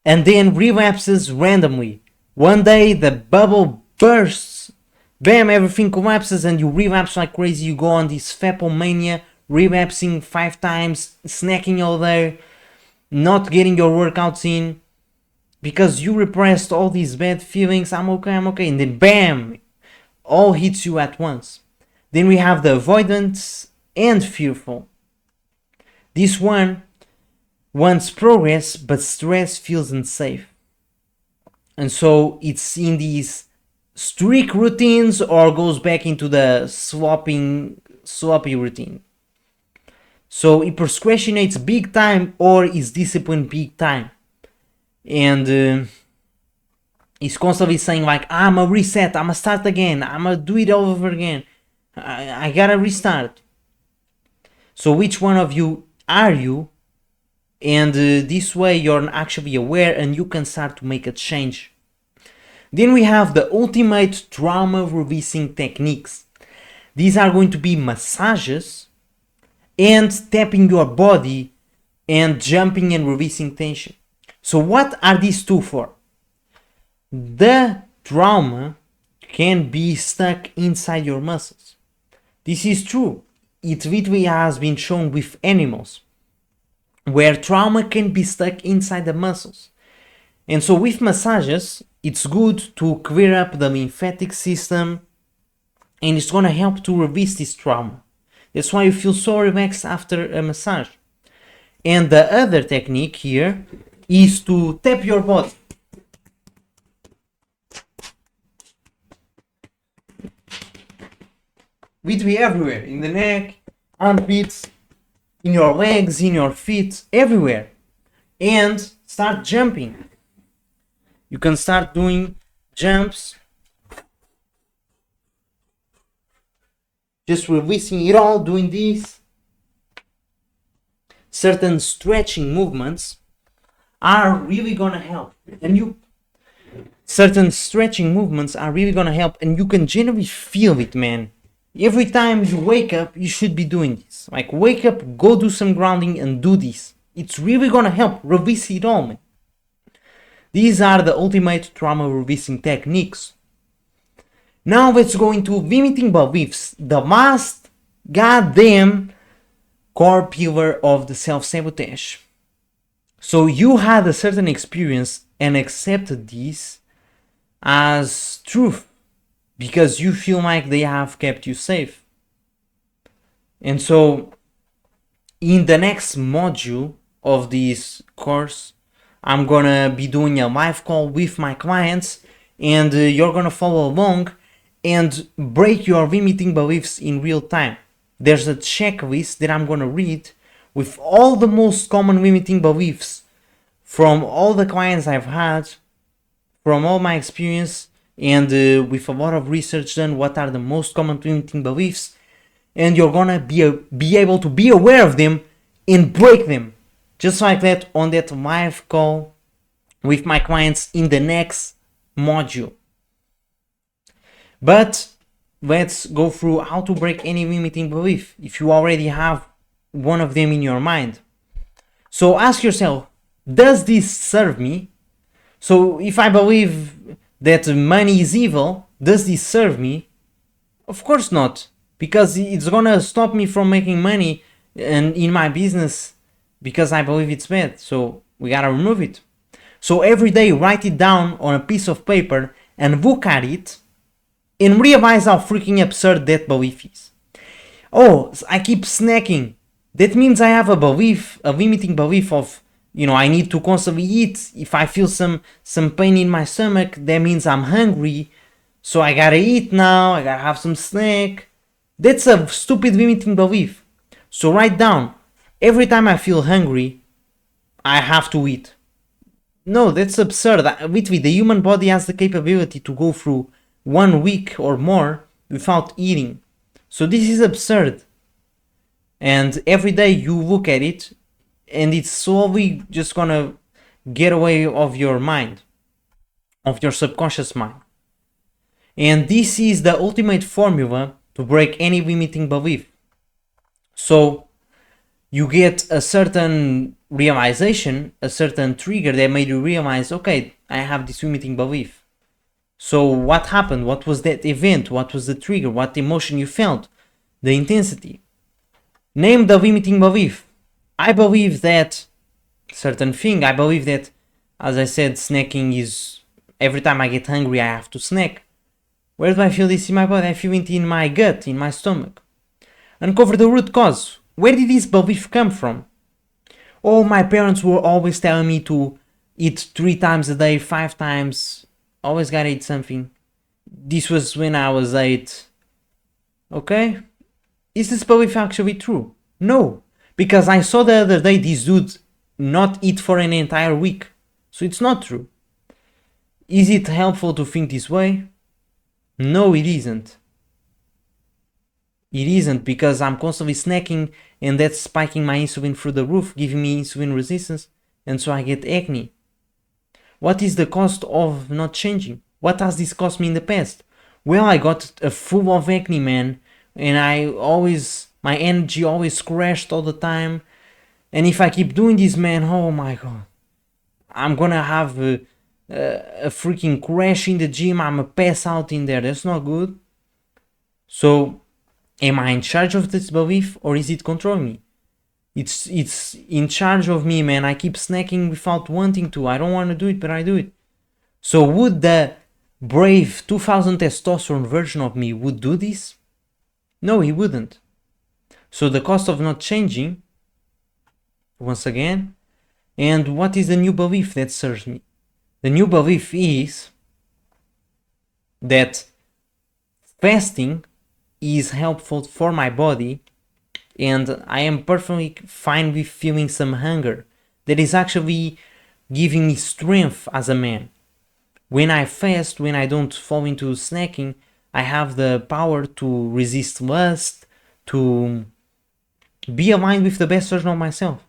And then relapses randomly. One day the bubble bursts, bam, everything collapses and you relapse like crazy. You go on this fapomania, relapsing 5 times, snacking all day, not getting your workouts in because you repressed all these bad feelings. I'm okay, and then bam, all hits you at once. Then we have the avoidance and fearful. This one wants progress, but stress feels unsafe. And so it's in these strict routines or goes back into the sloppy routine. So it procrastinates big time or is disciplined big time. And he's constantly saying like, I'ma reset, I'ma start again, I'ma do it all over again. I gotta restart. So which one of you are you? And this way you're actually aware and you can start to make a change. Then we have the ultimate trauma releasing techniques. These are going to be massages and tapping your body and jumping and releasing tension. So what are these two for? The trauma can be stuck inside your muscles. This is true. It literally has been shown with animals, where trauma can be stuck inside the muscles. And so with massages, it's good to clear up the lymphatic system, and it's gonna help to release this trauma. That's why you feel so relaxed after a massage. And the other technique here is to tap your body. Literally everywhere, in the neck, armpits, in your legs, in your feet, everywhere. And start jumping. You can start doing jumps, just releasing it all, doing this. Certain stretching movements are really gonna help, and certain stretching movements are really gonna help, and you can generally feel it, man. Every time you wake up, you should be doing this. Like, wake up, go do some grounding and do this. It's really gonna help release it all, man. These are the ultimate trauma releasing techniques. Now let's go into limiting beliefs, the last goddamn core pillar of the self-sabotage. So you had a certain experience and accepted this as truth because you feel like they have kept you safe. And so in the next module of this course, I'm gonna be doing a live call with my clients, and you're gonna follow along and break your limiting beliefs in real time. There's a checklist that I'm gonna read with all the most common limiting beliefs from all the clients I've had, from all my experience, and with a lot of research done, what are the most common limiting beliefs, and you're gonna be able to be aware of them and break them. Just like that on that live call with my clients in the next module. But let's go through how to break any limiting belief if you already have one of them in your mind. So ask yourself, does this serve me? So if I believe that money is evil, does this serve me? Of course not, because it's gonna stop me from making money and in my business because I believe it's bad. So we gotta remove it. So every day write it down on a piece of paper and look at it and realize how freaking absurd that belief is. Oh, I keep snacking. That means I have a belief, a limiting belief of, I need to constantly eat. If I feel some pain in my stomach, that means I'm hungry. So I gotta eat now, I gotta have some snack. That's a stupid limiting belief. So write down, every time I feel hungry, I have to eat. No, that's absurd. Literally, the human body has the capability to go through 1 week or more without eating. So this is absurd. And every day you look at it, and it's slowly just gonna get away of your mind, of your subconscious mind. And this is the ultimate formula to break any limiting belief. So you get a certain realization, a certain trigger that made you realize, okay, I have this limiting belief. So what happened? What was that event? What was the trigger? What emotion you felt? The intensity. Name the limiting belief. I believe that certain thing. I believe that, as I said, snacking is, every time I get hungry, I have to snack. Where do I feel this in my body? I feel it in my gut, in my stomach. Uncover the root cause. Where did this belief come from? Oh, my parents were always telling me to eat 3 times a day, 5 times. Always gotta eat something. This was when I was 8. Okay? Is this belief actually true? No. Because I saw the other day this dude not eat for an entire week. So it's not true. Is it helpful to think this way? No, it isn't. It isn't, because I'm constantly snacking and that's spiking my insulin through the roof, giving me insulin resistance, and so I get acne. What is the cost of not changing? What has this cost me in the past? Well, I got a full of acne, man, and I always My energy always crashed all the time. And if I keep doing this, man, oh my god, I'm gonna have a freaking crash in the gym. I'm a pass out in there. That's not good. So, am I in charge of this belief or is it controlling me? It's in charge of me, man. I keep snacking without wanting to. I don't want to do it, but I do it. So would the brave 2000 testosterone version of me would do this? No, he wouldn't. So the cost of not changing, once again, and what is the new belief that serves me? The new belief is that fasting is helpful for my body and I am perfectly fine with feeling some hunger. That is actually giving me strength as a man. When I fast, when I don't fall into snacking, I have the power to resist lust, to be aligned with the best version of myself.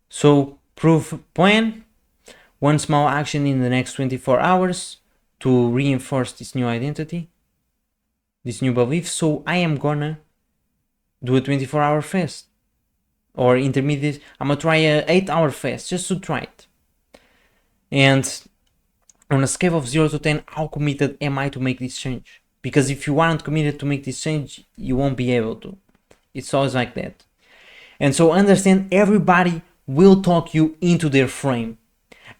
So, proof plan, one small action in the next 24 hours to reinforce this new identity, this new belief. So, I am gonna do a 24-hour fast or intermediate. I'm gonna try a 8-hour fast just to try it. And on a scale of 0 to 10, how committed am I to make this change? Because if you aren't committed to make this change, you won't be able to. It's always like that. And so understand, everybody will talk you into their frame.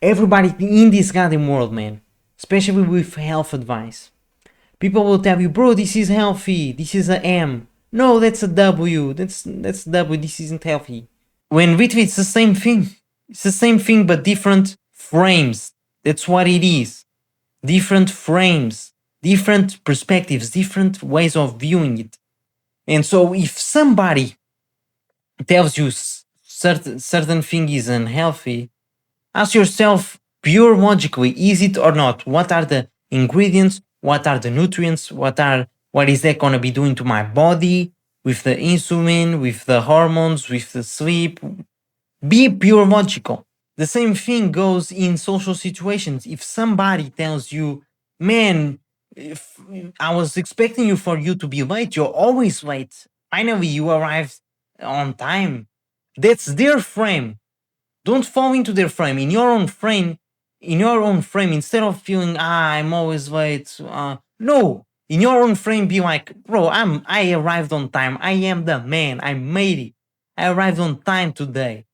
Everybody in this goddamn world, man, especially with health advice. People will tell you, bro, this is healthy. This is a M. No, that's a W. That's W. This isn't healthy. When with it's the same thing. It's the same thing, but different frames. That's what it is. Different frames, different perspectives, different ways of viewing it. And so if somebody tells you certain thing is unhealthy, ask yourself pure logically, is it or not? What are the ingredients? What are the nutrients? What is that going to be doing to my body with the insulin, with the hormones, with the sleep? Be pure logical. The same thing goes in social situations. If somebody tells you, man, if I was expecting you to be late, you're always late. Finally, you arrived on time. That's their frame. Don't fall into their frame. In your own frame, instead of feeling, I'm always late. No, in your own frame, be like, bro, I arrived on time. I am the man. I made it. I arrived on time today.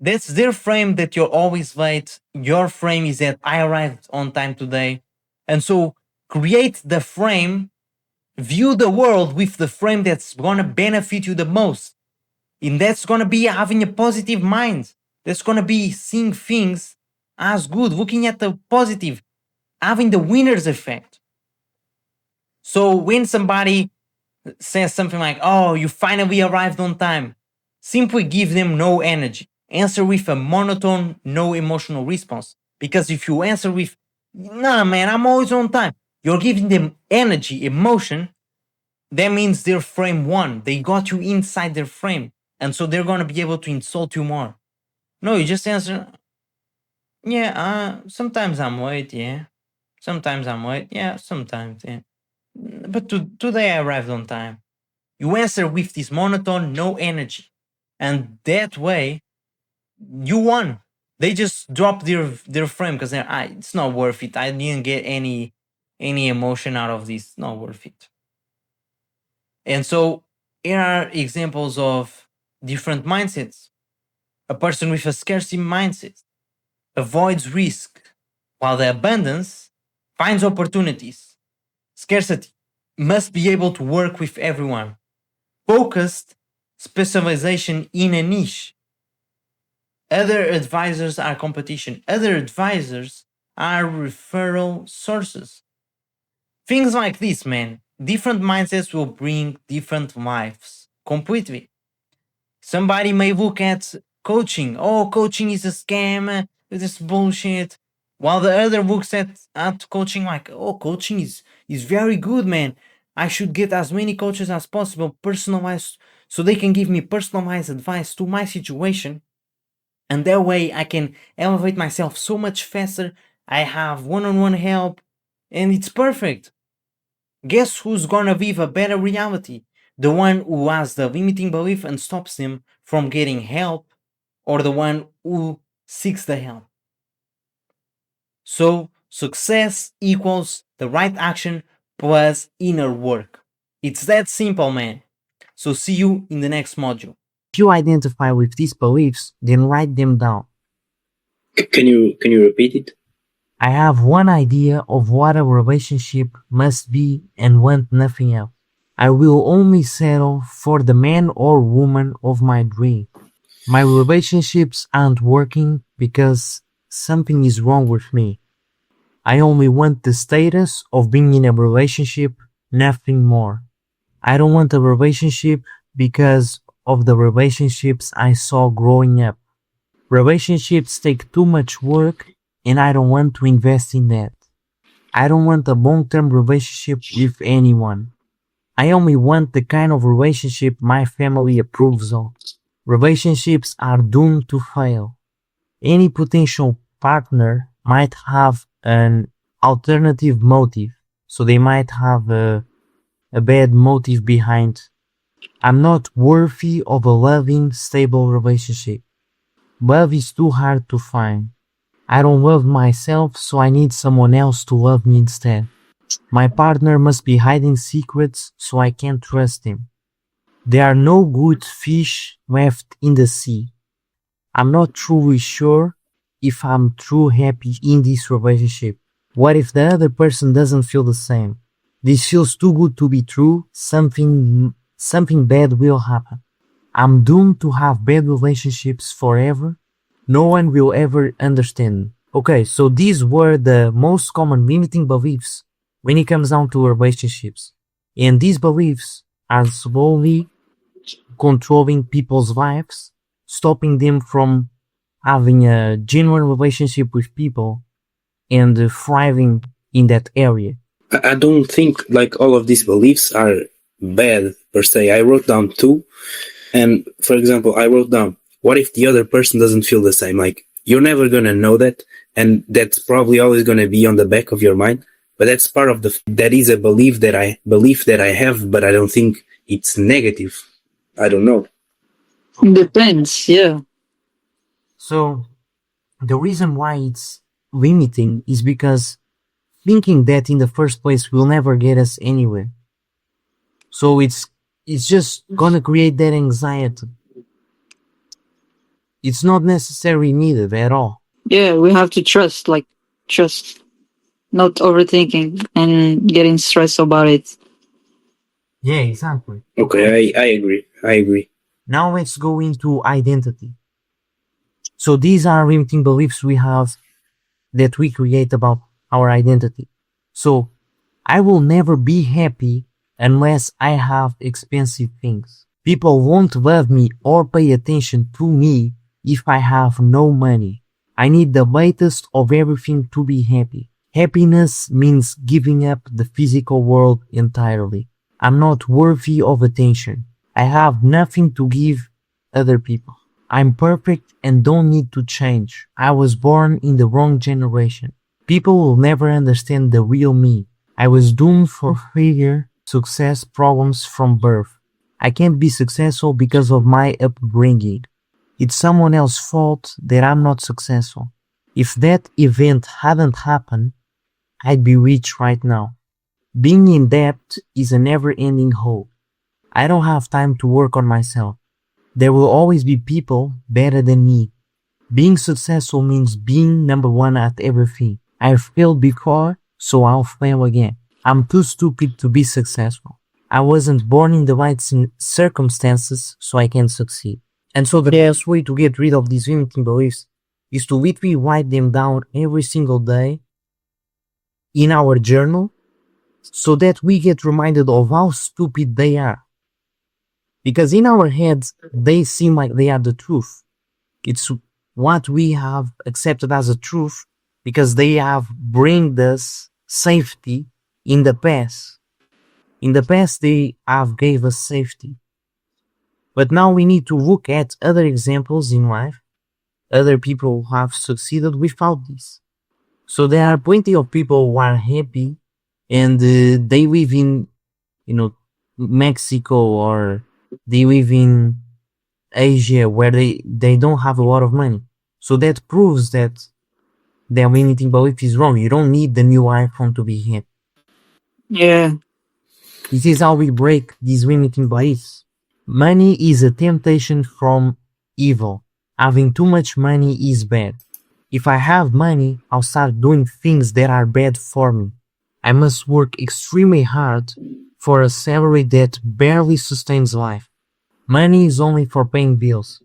That's their frame that you're always late. Your frame is that I arrived on time today. And so create the frame, view the world with the frame that's gonna benefit you the most. And that's gonna be having a positive mind. That's gonna be seeing things as good, looking at the positive, having the winner's effect. So when somebody says something like, oh, you finally arrived on time, simply give them no energy. Answer with a monotone, no emotional response. Because if you answer with, nah, man, I'm always on time, you're giving them energy, emotion. That means their frame won. They got you inside their frame. And so they're going to be able to insult you more. No, you just answer, yeah, sometimes I'm late, yeah. Sometimes I'm late, yeah, sometimes, yeah. But today I arrived on time. You answer with this monotone, no energy. And that way, you won. They just dropped their frame because it's not worth it. I didn't get any emotion out of this. Not worth it. And so here are examples of different mindsets. A person with a scarcity mindset avoids risk, while the abundance finds opportunities. Scarcity must be able to work with everyone. Focused specialization in a niche. Other advisors are competition. Other advisors are referral sources. Things like this, man. Different mindsets will bring different lives completely. Somebody may look at coaching. Oh, coaching is a scam. This bullshit. While the other looks at coaching like, oh, coaching is very good, man. I should get as many coaches as possible, personalized, so they can give me personalized advice to my situation. And that way I can elevate myself so much faster. I have one-on-one help, and it's perfect. Guess who's gonna live a better reality? The one who has the limiting belief and stops them from getting help, or the one who seeks the help? So, success equals the right action plus inner work. It's that simple, man. So, see you in the next module. If you identify with these beliefs, then write them down. Can you repeat it? I have one idea of what a relationship must be and want nothing else. I will only settle for the man or woman of my dream. My relationships aren't working because something is wrong with me. I only want the status of being in a relationship, nothing more. I don't want a relationship because of the relationships I saw growing up. Relationships take too much work and I don't want to invest in that. I don't want a long-term relationship with anyone. I only want the kind of relationship my family approves of. Relationships are doomed to fail. Any potential partner might have an alternative motive, so they might have a bad motive behind. I'm not worthy of a loving, stable relationship. Love is too hard to find. I don't love myself, so I need someone else to love me instead. My partner must be hiding secrets, so I can't trust him. There are no good fish left in the sea. I'm not truly sure if I'm truly happy in this relationship. What if the other person doesn't feel the same? This feels too good to be true. Something bad will happen. I'm doomed to have bad relationships forever. No one will ever understand. Okay, so these were the most common limiting beliefs when it comes down to relationships. And these beliefs are slowly controlling people's lives, stopping them from having a genuine relationship with people and thriving in that area. I don't think like all of these beliefs are bad per se. I wrote down two, and for example, I wrote down, what if the other person doesn't feel the same? Like, you're never gonna know that, and that's probably always gonna be on the back of your mind. But that's part of that is a belief that I have, but I don't think it's negative. I don't know. Depends, yeah. So the reason why it's limiting is because thinking that in the first place will never get us anywhere. So it's just gonna create that anxiety. It's not necessarily needed at all. Yeah, we have to trust, not overthinking and getting stressed about it. Yeah, exactly. Okay, I agree. Now let's go into identity. So these are limiting beliefs we have that we create about our identity. So I will never be happy unless I have expensive things. People won't love me or pay attention to me if I have no money. I need the latest of everything to be happy. Happiness means giving up the physical world entirely. I'm not worthy of attention. I have nothing to give other people. I'm perfect and don't need to change. I was born in the wrong generation. People will never understand the real me. I was doomed for failure, success, problems from birth. I can't be successful because of my upbringing. It's someone else's fault that I'm not successful. If that event hadn't happened, I'd be rich right now. Being in debt is a never-ending hole. I don't have time to work on myself. There will always be people better than me. Being successful means being number one at everything. I've failed before, so I'll fail again. I'm too stupid to be successful. I wasn't born in the right circumstances, so I can't succeed. And so the best way to get rid of these limiting beliefs is to literally write them down every single day in our journal so that we get reminded of how stupid they are. Because in our heads, they seem like they are the truth. It's what we have accepted as a truth because they have bring us safety in the past. In the past, they have gave us safety. But now we need to look at other examples in life, other people who have succeeded without this. So there are plenty of people who are happy and they live in, Mexico or they live in Asia where they don't have a lot of money. So that proves that their limiting belief is wrong. You don't need the new iPhone to be happy. Yeah. This is how we break these limiting beliefs. Money is a temptation from evil. Having too much money is bad. If I have money, I'll start doing things that are bad for me. I must work extremely hard for a salary that barely sustains life. Money is only for paying bills.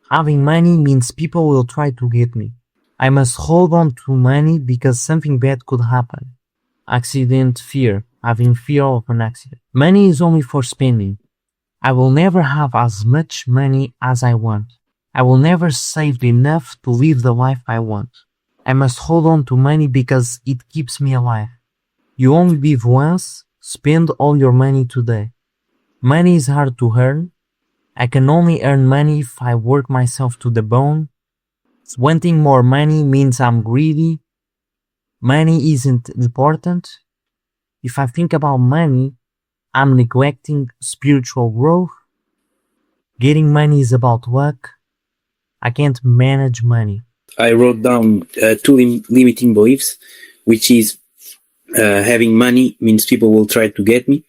Having money means people will try to get me. I must hold on to money because something bad could happen. Accident fear. Having fear of an accident. Money is only for spending. I will never have as much money as I want. I will never save enough to live the life I want. I must hold on to money because it keeps me alive. You only live once, spend all your money today. Money is hard to earn. I can only earn money if I work myself to the bone. Wanting more money means I'm greedy. Money isn't important. If I think about money, I'm neglecting spiritual growth. Getting money is about luck. I can't manage money. I wrote down two limiting beliefs, which is having money means people will try to get me.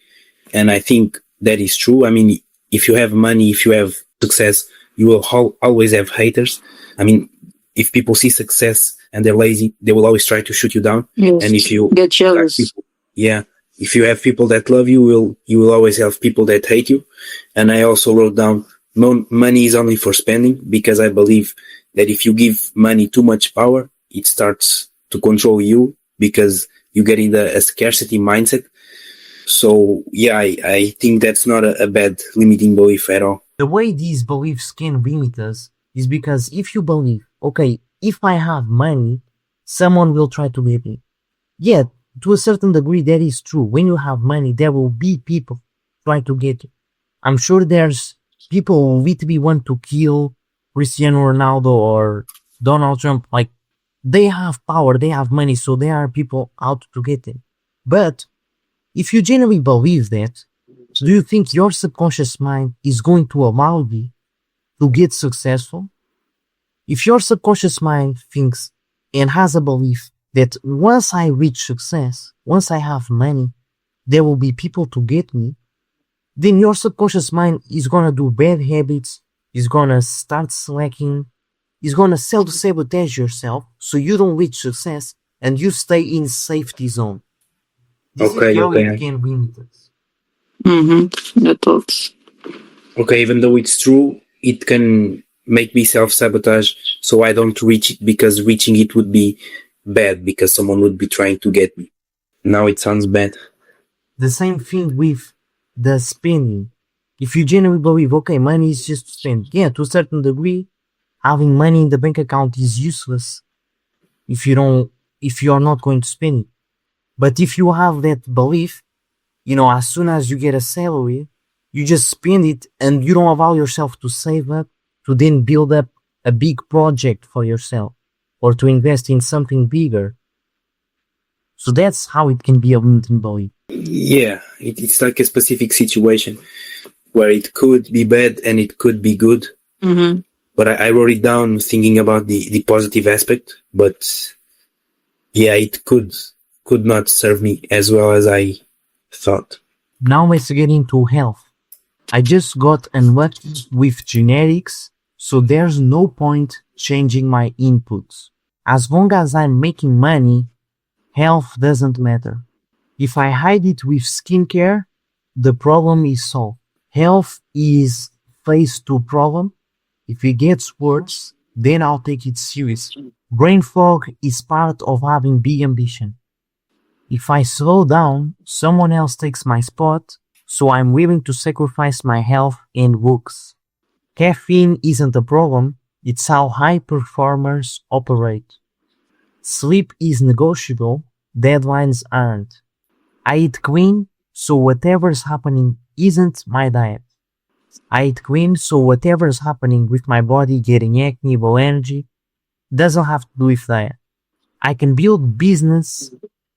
And I think that is true. I mean, if you have money, if you have success, you will always have haters. I mean, if people see success and they're lazy, they will always try to shoot you down. Yes. And if you Get jealous. people, yeah, if you have people that love you, you will always have people that hate you. And I also wrote down money is only for spending, because I believe that if you give money too much power, it starts to control you because you get in a scarcity mindset. So yeah, I think that's not a bad limiting belief at all. The way these beliefs can limit us is because if you believe, okay, if I have money, someone will try to get me. Yeah, to a certain degree, that is true. When you have money, there will be people trying to get you. I'm sure there's people who literally want to kill Cristiano Ronaldo or Donald Trump. Like, they have power, they have money, so there are people out to get them. But if you genuinely believe that, do you think your subconscious mind is going to allow you to get successful? If your subconscious mind thinks and has a belief that once I reach success, once I have money, there will be people to get me, then your subconscious mind is gonna do bad habits, is gonna start slacking, is gonna self-sabotage yourself so you don't reach success and you stay in safety zone. This is how it can limit us. Mm-hmm. The thoughts. Okay, even though it's true, it can make me self-sabotage so I don't reach it, because reaching it would be bad because someone would be trying to get me. Now it sounds bad. The same thing with the spending. If you genuinely believe, okay, money is just to spend, yeah, to a certain degree, having money in the bank account is useless if you're not going to spend it. But if you have that belief, as soon as you get a salary, you just spend it and you don't allow yourself to save up to then build up a big project for yourself or to invest in something bigger. So that's how it can be a limiting belief. Yeah, it's like a specific situation where it could be bad and it could be good. Mm-hmm. But I wrote it down thinking about the positive aspect. But yeah, it could not serve me as well as I thought. Now let's get into health. I just got unlucky with genetics, so there's no point changing my inputs. As long as I'm making money, health doesn't matter. If I hide it with skincare, the problem is solved. Health is phase 2 problem. If it gets worse, then I'll take it serious. Brain fog is part of having big ambition. If I slow down, someone else takes my spot, so I'm willing to sacrifice my health and looks. Caffeine isn't a problem, it's how high performers operate. Sleep is negotiable, deadlines aren't. I eat clean, so whatever's happening isn't my diet. I eat clean, so whatever's happening with my body getting acne, low energy, doesn't have to do with diet. I can build business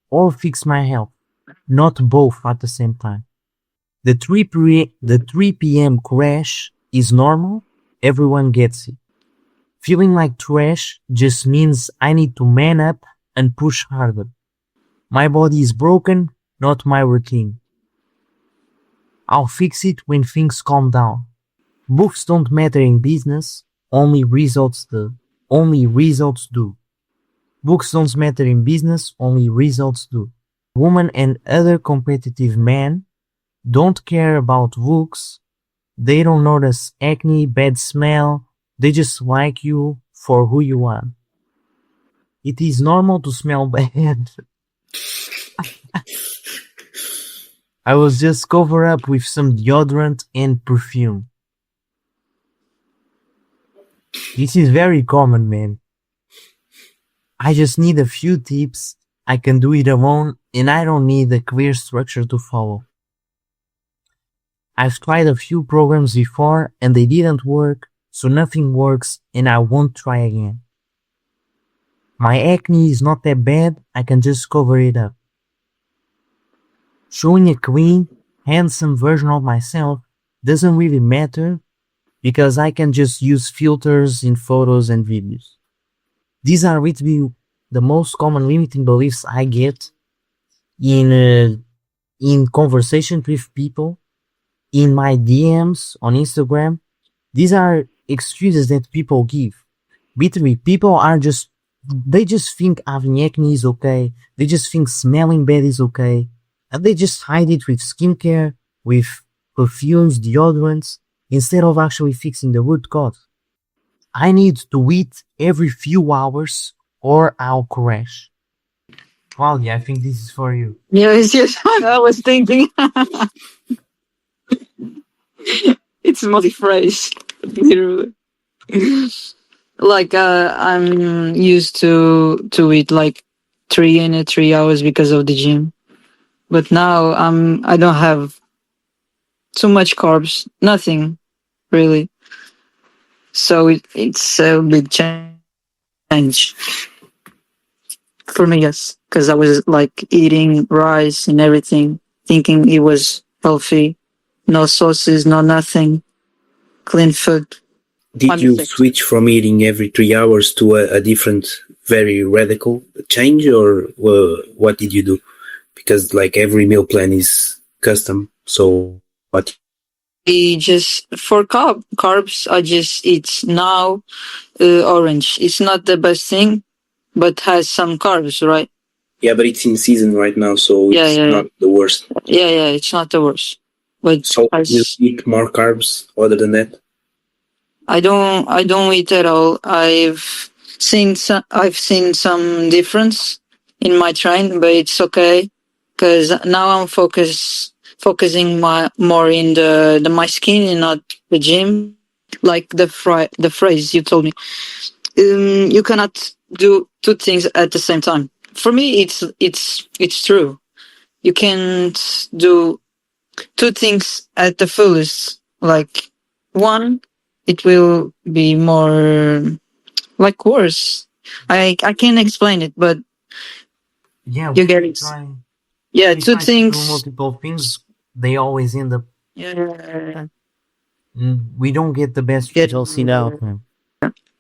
or fix my health, not both at the same time. The 3 p.m. crash is normal. Everyone gets it. Feeling like trash just means I need to man up and push harder. My body is broken, not my routine. I'll fix it when things calm down. Books don't matter in business, only results do. Only results do. Books don't matter in business, only results do. Women and other competitive men don't care about looks. They don't notice acne, bad smell. They just like you for who you are. It is normal to smell bad. I was just covered up with some deodorant and perfume. This is very common, man. I just need a few tips. I can do it alone, and I don't need a clear structure to follow. I've tried a few programs before and they didn't work, so nothing works and I won't try again. My acne is not that bad, I can just cover it up. Showing a clean, handsome version of myself doesn't really matter because I can just use filters in photos and videos. These are literally the most common limiting beliefs I get in conversations with people, in my DMs on Instagram. These are excuses that people give. Literally, people are they just think having acne is okay. They just think smelling bad is okay. And they just hide it with skincare, with perfumes, deodorants, instead of actually fixing the root cause. I need to eat every few hours or I'll crash. Claudia, I think this is for you. Yes, yes. I was thinking. It's multi-phrase, literally. Like I'm used to eat like 3 hours because of the gym, but now I don't have too much carbs, nothing really. So it's a big change for me, yes, because I was like eating rice and everything, thinking it was healthy, no sauces, no nothing, clean food. My Did you mistake. switch from eating every 3 hours to a different, very radical change, or what did you do? Because like every meal plan is custom. So what? Just for carbs, I just eat now orange. It's not the best thing, but has some carbs, right? Yeah, but it's in season right now, so Yeah, it's yeah, not the worst. yeah. It's not the worst, but So you eat more carbs other than that? I don't eat at all. I've seen some difference in my train, but it's okay because now I'm focusing more in the my skin and not the gym. Like the phrase you told me, you cannot do two things at the same time. For me, it's true. You can't do two things at the fullest. Like one, it will be more like worse. I can't explain it, but Yeah, you get it. Yeah, we two try to do things. multiple things. They always end up. Yeah, We don't get the best get results in the outcome.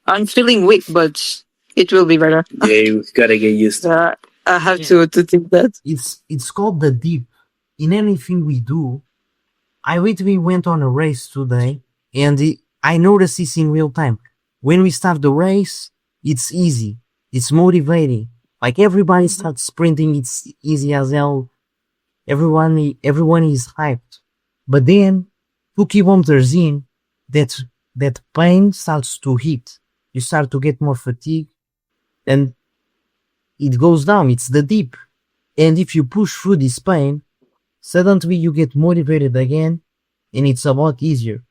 I'm feeling weak, but it will be better. Yeah, you gotta get used to it. I have to think that. It's called the deep. In anything we do, I literally went on a race today, and I noticed this in real time. When we start the race, it's easy. It's motivating. Like everybody starts sprinting, it's easy as hell. Everyone is hyped. But then, 2 kilometers in, that pain starts to hit. You start to get more fatigue, and it goes down. It's the deep. And if you push through this pain, suddenly you get motivated again, and it's a lot easier.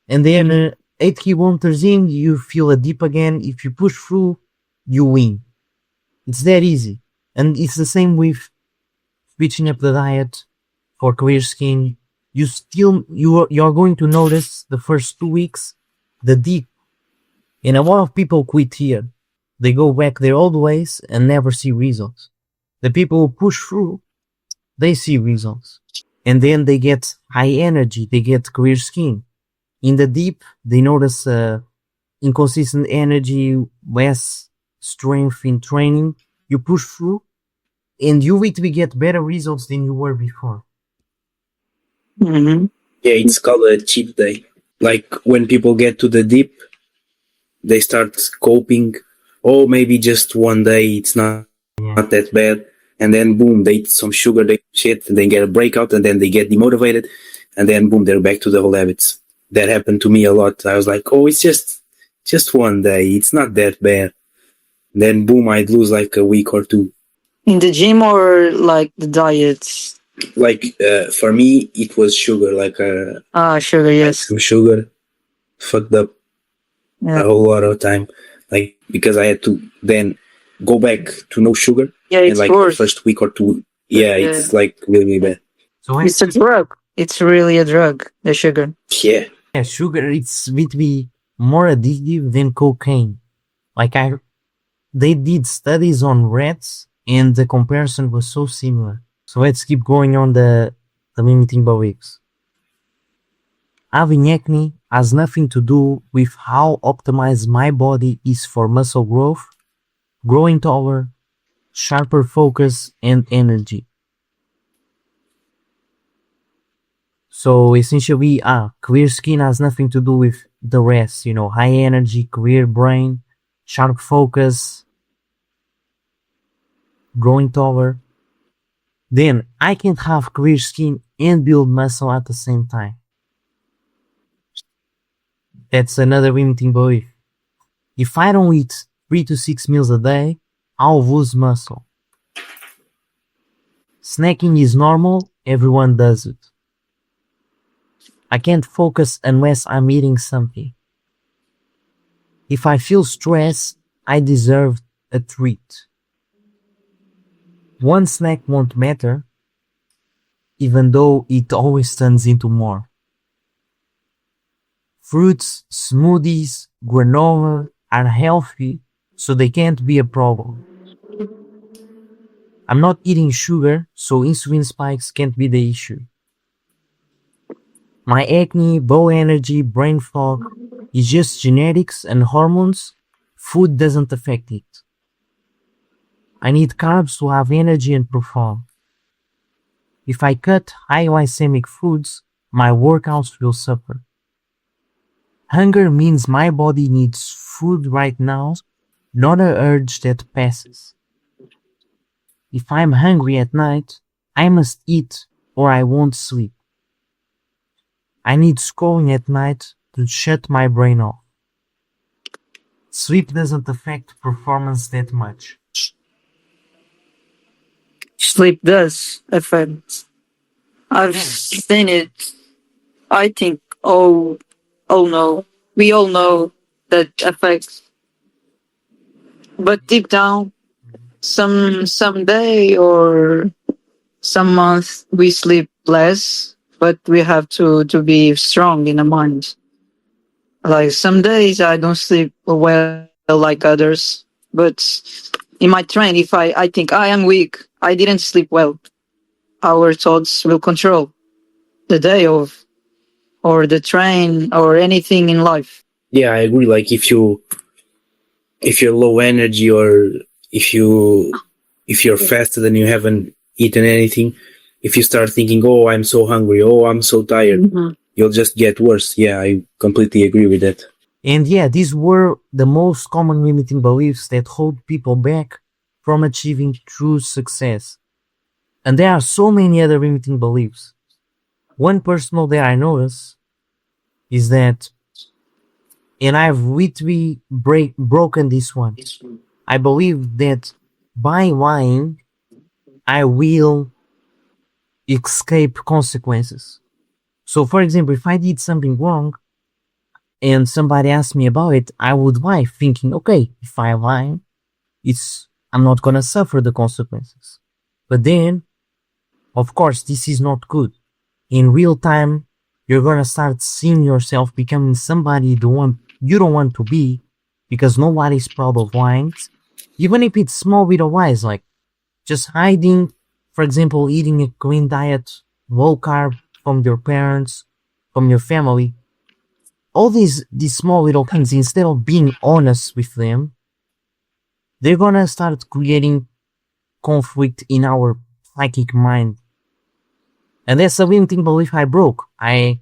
And then 8 kilometers in, you feel a dip again. If you push through, you win. It's that easy. And it's the same with switching up the diet for clear skin. You're going to notice the first 2 weeks the dip. And a lot of people quit here. They go back their old ways and never see results. The people who push through, they see results. And then they get high energy, they get clear skin. In the deep, they notice inconsistent energy, less strength in training. You push through, and you will get better results than you were before. Mm-hmm. Yeah, it's called a cheat day. Like when people get to the deep, they start coping. Oh, maybe just one day, it's not Yeah. that bad. And then boom, they eat some sugar, they shit, and they get a breakout, and then they get demotivated, and then boom, they're back to the old habits. That happened to me a lot. I was like, oh, it's just one day, it's not that bad. Then boom, I'd lose like a week or two. In the gym or like the diets? Like for me, it was sugar, like Sugar, yes. some sugar, fucked up a Yeah, whole lot of time, like because I had to then go back to no sugar, yeah, and it's like the worse. first week or two, yeah, Yeah. it's like really bad. So It's a drug. It's really a drug, the sugar. Yeah, yeah, sugar it's would be more addictive than cocaine. Like they did studies on rats, and the comparison was so similar. So let's keep going on the limiting beliefs. Having acne has nothing to do with how optimized my body is for muscle growth, growing taller, sharper focus, and energy. So essentially, clear skin has nothing to do with the rest, high energy, clear brain, sharp focus, growing taller. Then I can't have clear skin and build muscle at the same time. That's another limiting belief. If I don't eat 3 to 6 meals a day, I'll lose muscle. Snacking is normal, everyone does it. I can't focus unless I'm eating something. If I feel stressed, I deserve a treat. One snack won't matter, even though it always turns into more. Fruits, smoothies, granola are healthy, so they can't be a problem. I'm not eating sugar, so insulin spikes can't be the issue. My acne, low energy, brain fog is just genetics and hormones. Food doesn't affect it. I need carbs to have energy and perform. If I cut high glycemic foods, my workouts will suffer. Hunger means my body needs food right now, not an urge that passes. If I'm hungry at night, I must eat or I won't sleep. I need scrolling at night to shut my brain off. Sleep doesn't affect performance that much. Sleep does affect. I've seen it. I think, oh no. We all know that affects. But deep down, some day or some month we sleep less, but we have to be strong in the mind. Like some days I don't sleep well like others, but in my train, if I think I am weak, I didn't sleep well, our thoughts will control the day of or the train or anything in life. yeah, I agree. Like if you're low energy, or if you if you're fasted and you haven't eaten anything, if you start thinking, oh, I'm so hungry, oh, I'm so tired, you'll just get worse. Yeah, I completely agree with that. And yeah, these were the most common limiting beliefs that hold people back from achieving true success. And there are so many other limiting beliefs. One personal that I notice is that, and I've literally broken this one. I believe that by lying, I will escape consequences. So, for example, if I did something wrong and somebody asked me about it, I would lie, thinking, okay, if I lie, I'm not gonna suffer the consequences. But then, of course, this is not good. In real time, you're gonna start seeing yourself becoming somebody you don't want to be, because nobody's proud of lying. Even if it's small little lies, like just hiding, for example, eating a clean diet, low carb, from your parents, from your family, all these small little things, instead of being honest with them, they're gonna start creating conflict in our psychic mind. And that's a limiting belief I broke. I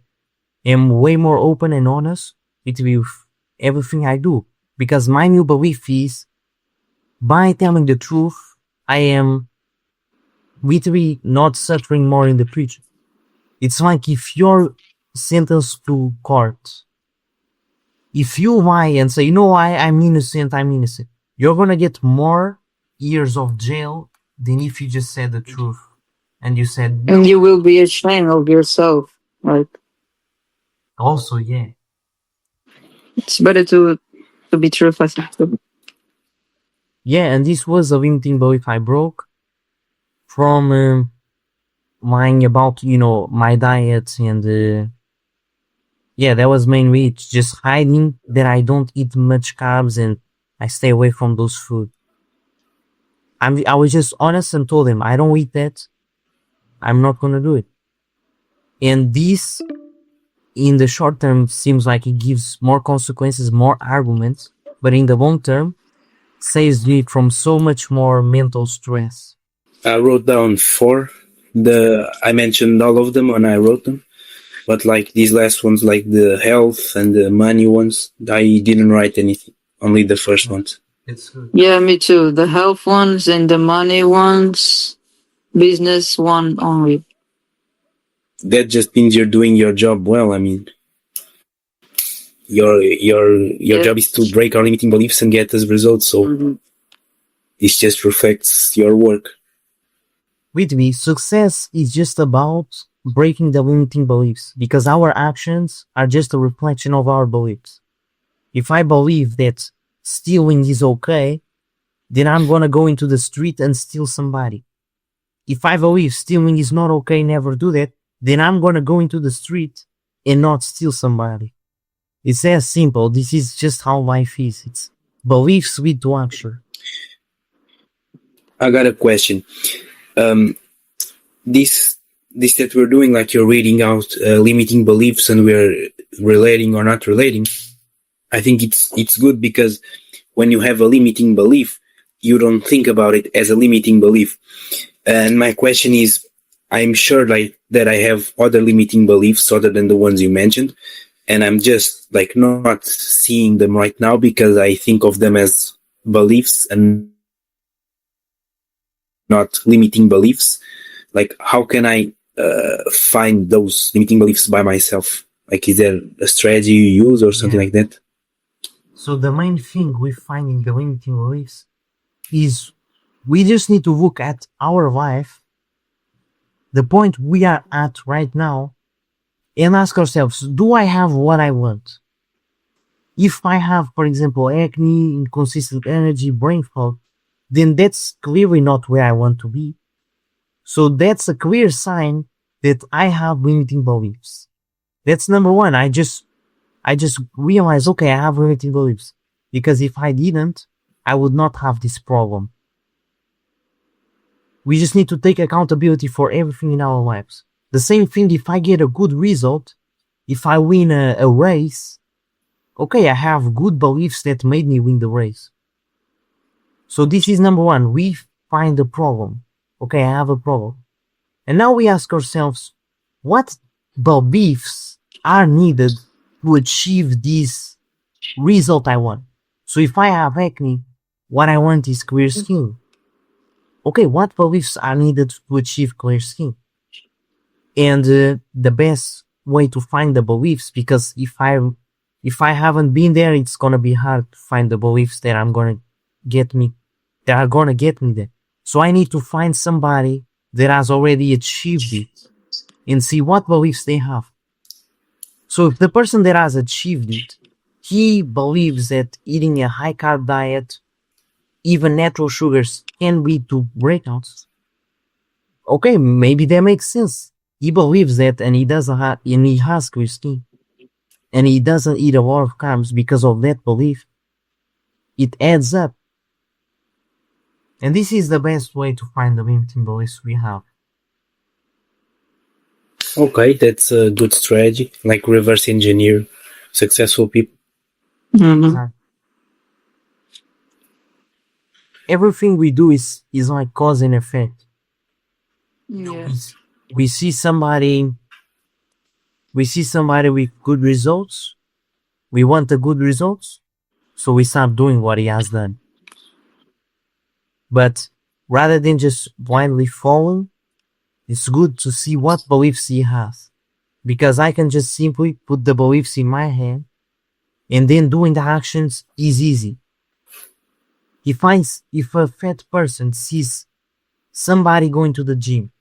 am way more open and honest with everything I do. Because my new belief is, by telling the truth, I am literally not suffering more in the future. It's like if you're sentenced to court, if you lie and say, you know why, I'm innocent, you're gonna get more years of jail than if you just said the truth. And you said, And no. you will be ashamed of yourself. Like, Also, yeah. it's better to be truthful. Yeah, and this was a limiting belief I broke from lying about, my diet and yeah, that was mainly it. Just hiding that I don't eat much carbs and I stay away from those food. I was just honest and told him I don't eat that. I'm not gonna do it. And this, in the short term, seems like it gives more consequences, more arguments, but in the long term, saves me from so much more mental stress. I wrote down four. I mentioned all of them when I wrote them, but like these last ones, like the health and the money ones, I didn't write anything. Only the first ones. It's good. Yeah, me too. The health ones and the money ones, business one only. That just means you're doing your job well. I mean, your Yeah. job is to break our limiting beliefs and get us results. So this just reflects your work. With me, success is just about breaking the limiting beliefs because our actions are just a reflection of our beliefs. If I believe that stealing is okay, then I'm gonna go into the street and steal somebody. If I believe stealing is not okay, never do that, then I'm gonna go into the street and not steal somebody. It's as simple. This is just how life is. It's beliefs lead to action. I got a question. This that we're doing, like you're reading out limiting beliefs and we're relating or not relating. I think it's good because when you have a limiting belief, you don't think about it as a limiting belief. And my question is, I'm sure like that I have other limiting beliefs other than the ones you mentioned, and I'm just like not seeing them right now because I think of them as beliefs and not limiting beliefs. Like, how can I find those limiting beliefs by myself? Like, is there a strategy you use or something like that? So the main thing we find in the limiting beliefs is we just need to look at our life, the point we are at right now, and ask ourselves, do I have what I want? If I have, for example, acne, inconsistent energy, brain fog, then that's clearly not where I want to be. So that's a clear sign that I have limiting beliefs. That's number one. I just realized, okay, I have limiting beliefs. Because if I didn't, I would not have this problem. We just need to take accountability for everything in our lives. The same thing if I get a good result, if I win a race, okay, I have good beliefs that made me win the race. So this is number one. We find the problem. Okay, I have a problem. And now we ask ourselves, what beliefs are needed to achieve this result I want? So if I have acne, what I want is clear skin. Okay, what beliefs are needed to achieve clear skin? And the best way to find the beliefs, because if I haven't been there, it's gonna be hard to find the beliefs that are gonna get me there. So I need to find somebody that has already achieved it and see what beliefs they have. So if the person that has achieved it, he believes that eating a high carb diet, even natural sugars, can lead to breakouts. Okay, maybe that makes sense. He believes that, and he has clear skin, and he doesn't eat a lot of carbs because of that belief. It adds up. And this is the best way to find the limiting beliefs we have. Okay, that's a good strategy. Like reverse engineer successful people. Hmm. Uh, Everything we do is like cause and effect. You know, Yeah. we see somebody we see somebody with good results. We want the good results, so we start doing what he has done. But rather than just blindly following, it's good to see what beliefs he has. Because I can just simply put the beliefs in my head and then doing the actions is easy. If a fat person sees somebody going to the gym,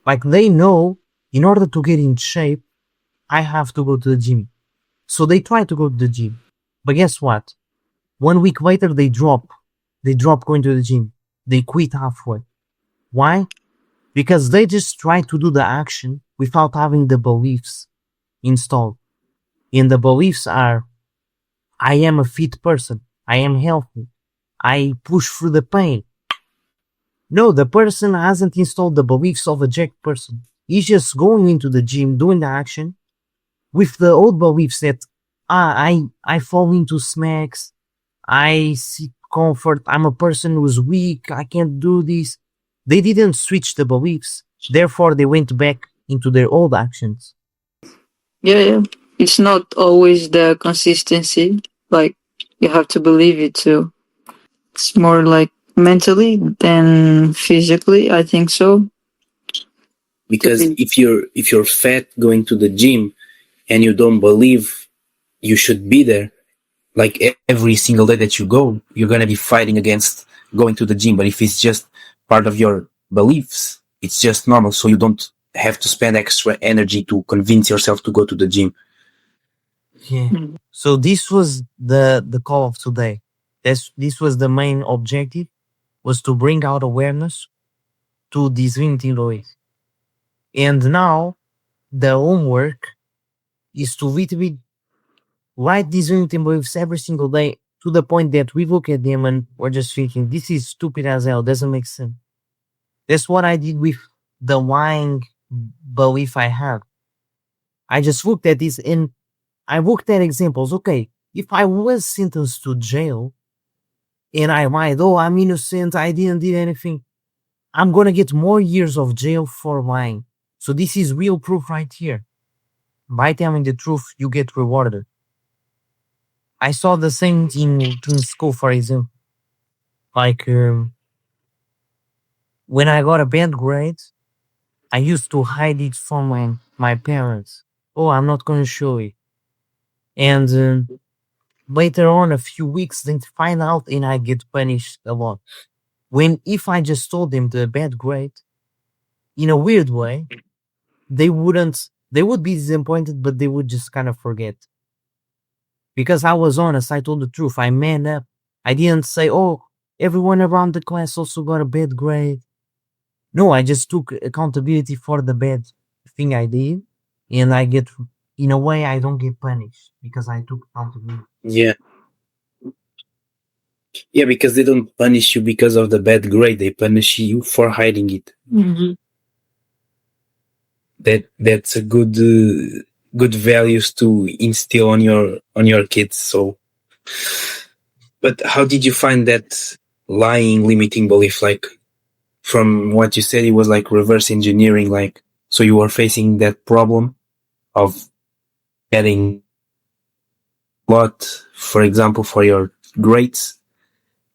like they know in order to get in shape, I have to go to the gym. So they try to go to the gym. But guess what? 1 week later they drop. They drop going to the gym. They quit halfway. Why? Because they just try to do the action without having the beliefs installed. And the beliefs are I am a fit person. I am healthy. I push through the pain. No, the person hasn't installed the beliefs of a jacked person. He's just going into the gym, doing the action with the old beliefs that I fall into smacks. I seek comfort. I'm a person who's weak. I can't do this. They didn't switch the beliefs. Therefore, they went back into their old actions. Yeah, yeah. It's not always the consistency. Like you have to believe it too. It's more like mentally than physically. I think so. Because if you're fat going to the gym and you don't believe you should be there, like every single day that you go, you're gonna be fighting against going to the gym. But if it's just part of your beliefs, it's just normal. So you don't have to spend extra energy to convince yourself to go to the gym. Yeah. Mm. So this was the call of today. This was the main objective was to bring out awareness to these limiting beliefs. And now the homework is to literally write these limiting beliefs every single day to the point that we look at them and we're just thinking, this is stupid as hell, doesn't make sense. That's what I did with the lying belief I had. I just looked at this and I looked at examples. Okay, if I was sentenced to jail and I lied, oh, I'm innocent, I didn't do anything, I'm gonna get more years of jail for lying. So this is real proof right here. By telling the truth, you get rewarded. I saw the same in school, for example. Like when I got a bad grade, I used to hide it from my parents. Oh, I'm not gonna show it. And later on, a few weeks, they find out and I get punished a lot. When if I just told them the bad grade, in a weird way, they wouldn't. They would be disappointed, but they would just kind of forget. Because I was honest, I told the truth. I man up. I didn't say, "Oh, everyone around the class also got a bad grade." No, I just took accountability for the bad thing I did, and I get, in a way, I don't get punished because I took accountability. Yeah. Yeah, because they don't punish you because of the bad grade. They punish you for hiding it. Mm-hmm. That's a good values to instill on your kids. So, but how did you find that lying limiting belief? Like from what you said, it was like reverse engineering. Like so, you were facing that problem of getting a lot, for example, for your grades,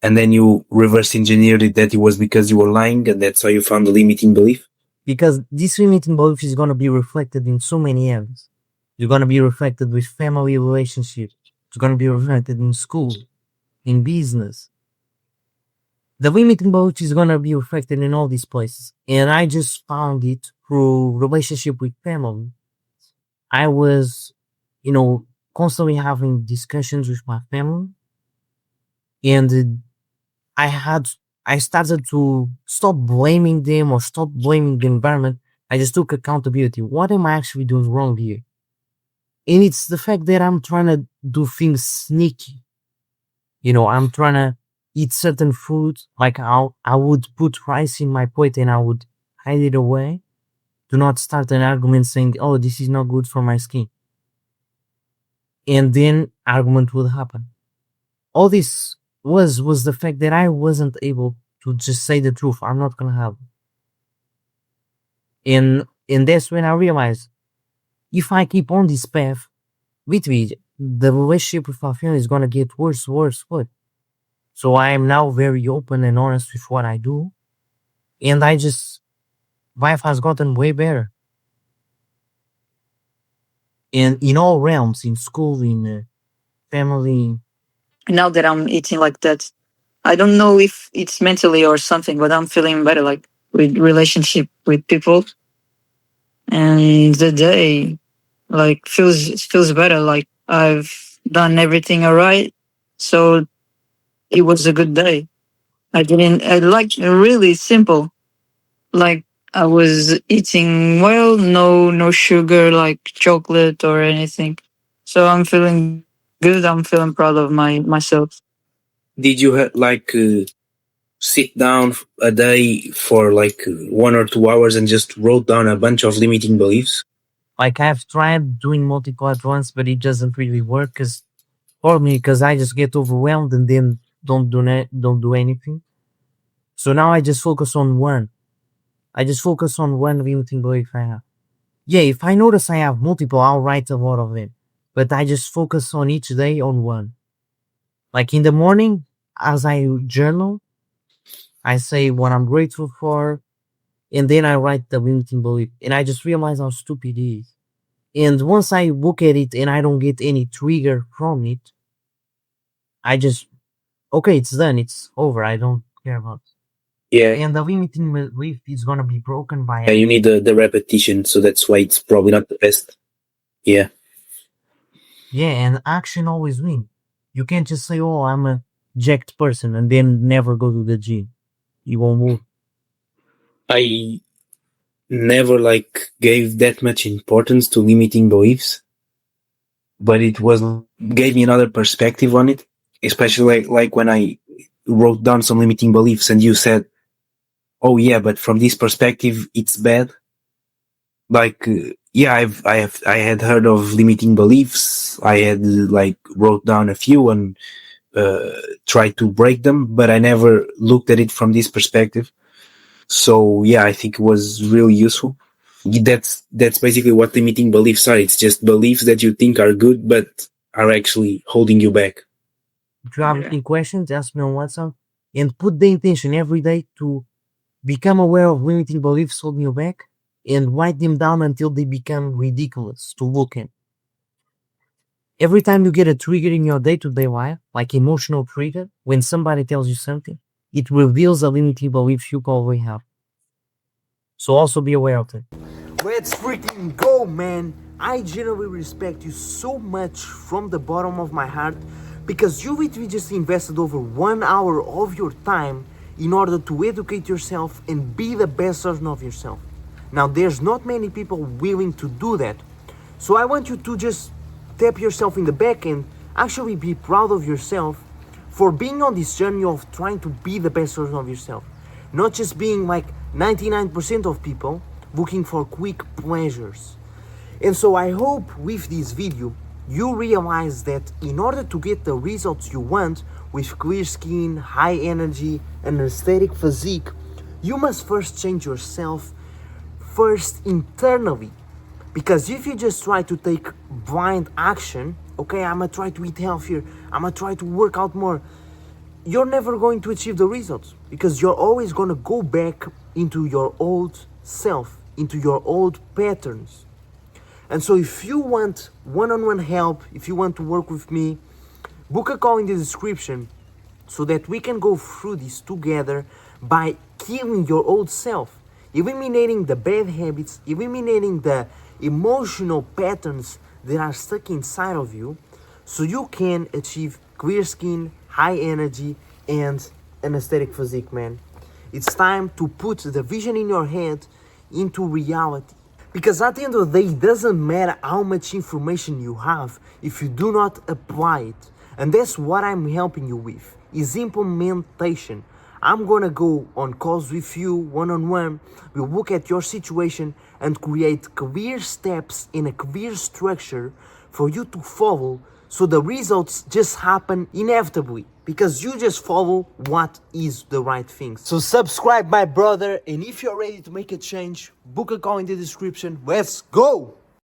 and then you reverse engineered it that it was because you were lying, and that's how you found the limiting belief. Because this limiting belief is going to be reflected in so many areas. It's going to be reflected with family relationships. It's going to be reflected in school, in business. The limiting belief is going to be reflected in all these places. And I just found it through relationship with family. I was, you know, constantly having discussions with my family. And I had, I started to stop blaming them or stop blaming the environment. I just took accountability. What am I actually doing wrong here? And it's the fact that I'm trying to do things sneaky. You know, I'm trying to eat certain food. Like I would put rice in my plate and I would hide it away Do not start an argument saying, "Oh, this is not good for my skin," and then argument would happen. All this was the fact that I wasn't able to just say the truth. I'm not gonna have it. And that's when I realized if I keep on this path, literally the relationship with my family is gonna get worse, worse, worse. So I am now very open and honest with what I do, and I just life has gotten way better. And in all realms, in school, in family. Now that I'm eating like that, I don't know if it's mentally or something, but I'm feeling better, like with relationship with people, and the day like feels better. Like I've done everything alright, so it was a good day. I didn't. I like really simple. Like I was eating well, no sugar, like chocolate or anything. So I'm feeling good. I'm feeling proud of myself. Did you sit down a day for 1 or 2 hours and just wrote down a bunch of limiting beliefs? Like I've tried doing multiple at once, but it doesn't really work because for me, because I just get overwhelmed and then don't do anything. So now I just focus on one. I just focus on one limiting belief I have. Yeah, if I notice I have multiple, I'll write a lot of them. But I just focus on each day on one. Like in the morning, as I journal, I say what I'm grateful for, and then I write the limiting belief. And I just realize how stupid it is. And once I look at it and I don't get any trigger from it, I just, okay, it's done, it's over, I don't care about it. Yeah, And the limiting belief is gonna be broken by yeah, you need the repetition, so that's why it's probably not the best. Yeah. yeah, and action always wins. You can't just say, "Oh, I'm a jacked person," and then never go to the gym. You won't move. I never gave that much importance to limiting beliefs, but it was gave me another perspective on it, especially like when I wrote down some limiting beliefs and you said, "Oh yeah, but from this perspective, it's bad." Yeah, I had heard of limiting beliefs. I had wrote down a few and tried to break them, but I never looked at it from this perspective. So yeah, I think it was really useful. That's basically what limiting beliefs are. It's just beliefs that you think are good, but are actually holding you back. If you have any questions, ask me on WhatsApp, and put the intention every day to become aware of limiting beliefs holding you back, and write them down until they become ridiculous to look at. Every time you get a trigger in your day-to-day life, like emotional trigger, when somebody tells you something, it reveals a limiting belief you already have. So also be aware of it. Let's freaking go, man! I genuinely respect you so much from the bottom of my heart because you literally just invested over 1 hour of your time in order to educate yourself and be the best version of yourself. Now, there's not many people willing to do that. So I want you to just tap yourself in the back and actually be proud of yourself for being on this journey of trying to be the best version of yourself. Not just being like 99% of people looking for quick pleasures. And so I hope with this video you realize that in order to get the results you want with clear skin, high energy, and aesthetic physique, you must first change yourself first internally. Because if you just try to take blind action, okay, I'm gonna try to eat healthier, I'm gonna try to work out more, you're never going to achieve the results because you're always gonna go back into your old self, into your old patterns. And so if you want one-on-one help, if you want to work with me, book a call in the description so that we can go through this together by killing your old self, eliminating the bad habits, eliminating the emotional patterns that are stuck inside of you so you can achieve clear skin, high energy, and an aesthetic physique, man. It's time to put the vision in your head into reality. Because at the end of the day, it doesn't matter how much information you have if you do not apply it. And that's what I'm helping you with, is implementation. I'm gonna go on calls with you one-on-one. We'll look at your situation and create clear steps in a clear structure for you to follow, so the results just happen inevitably because you just follow what is the right thing. So subscribe, my brother, and if you're ready to make a change, book a call in the description. Let's go!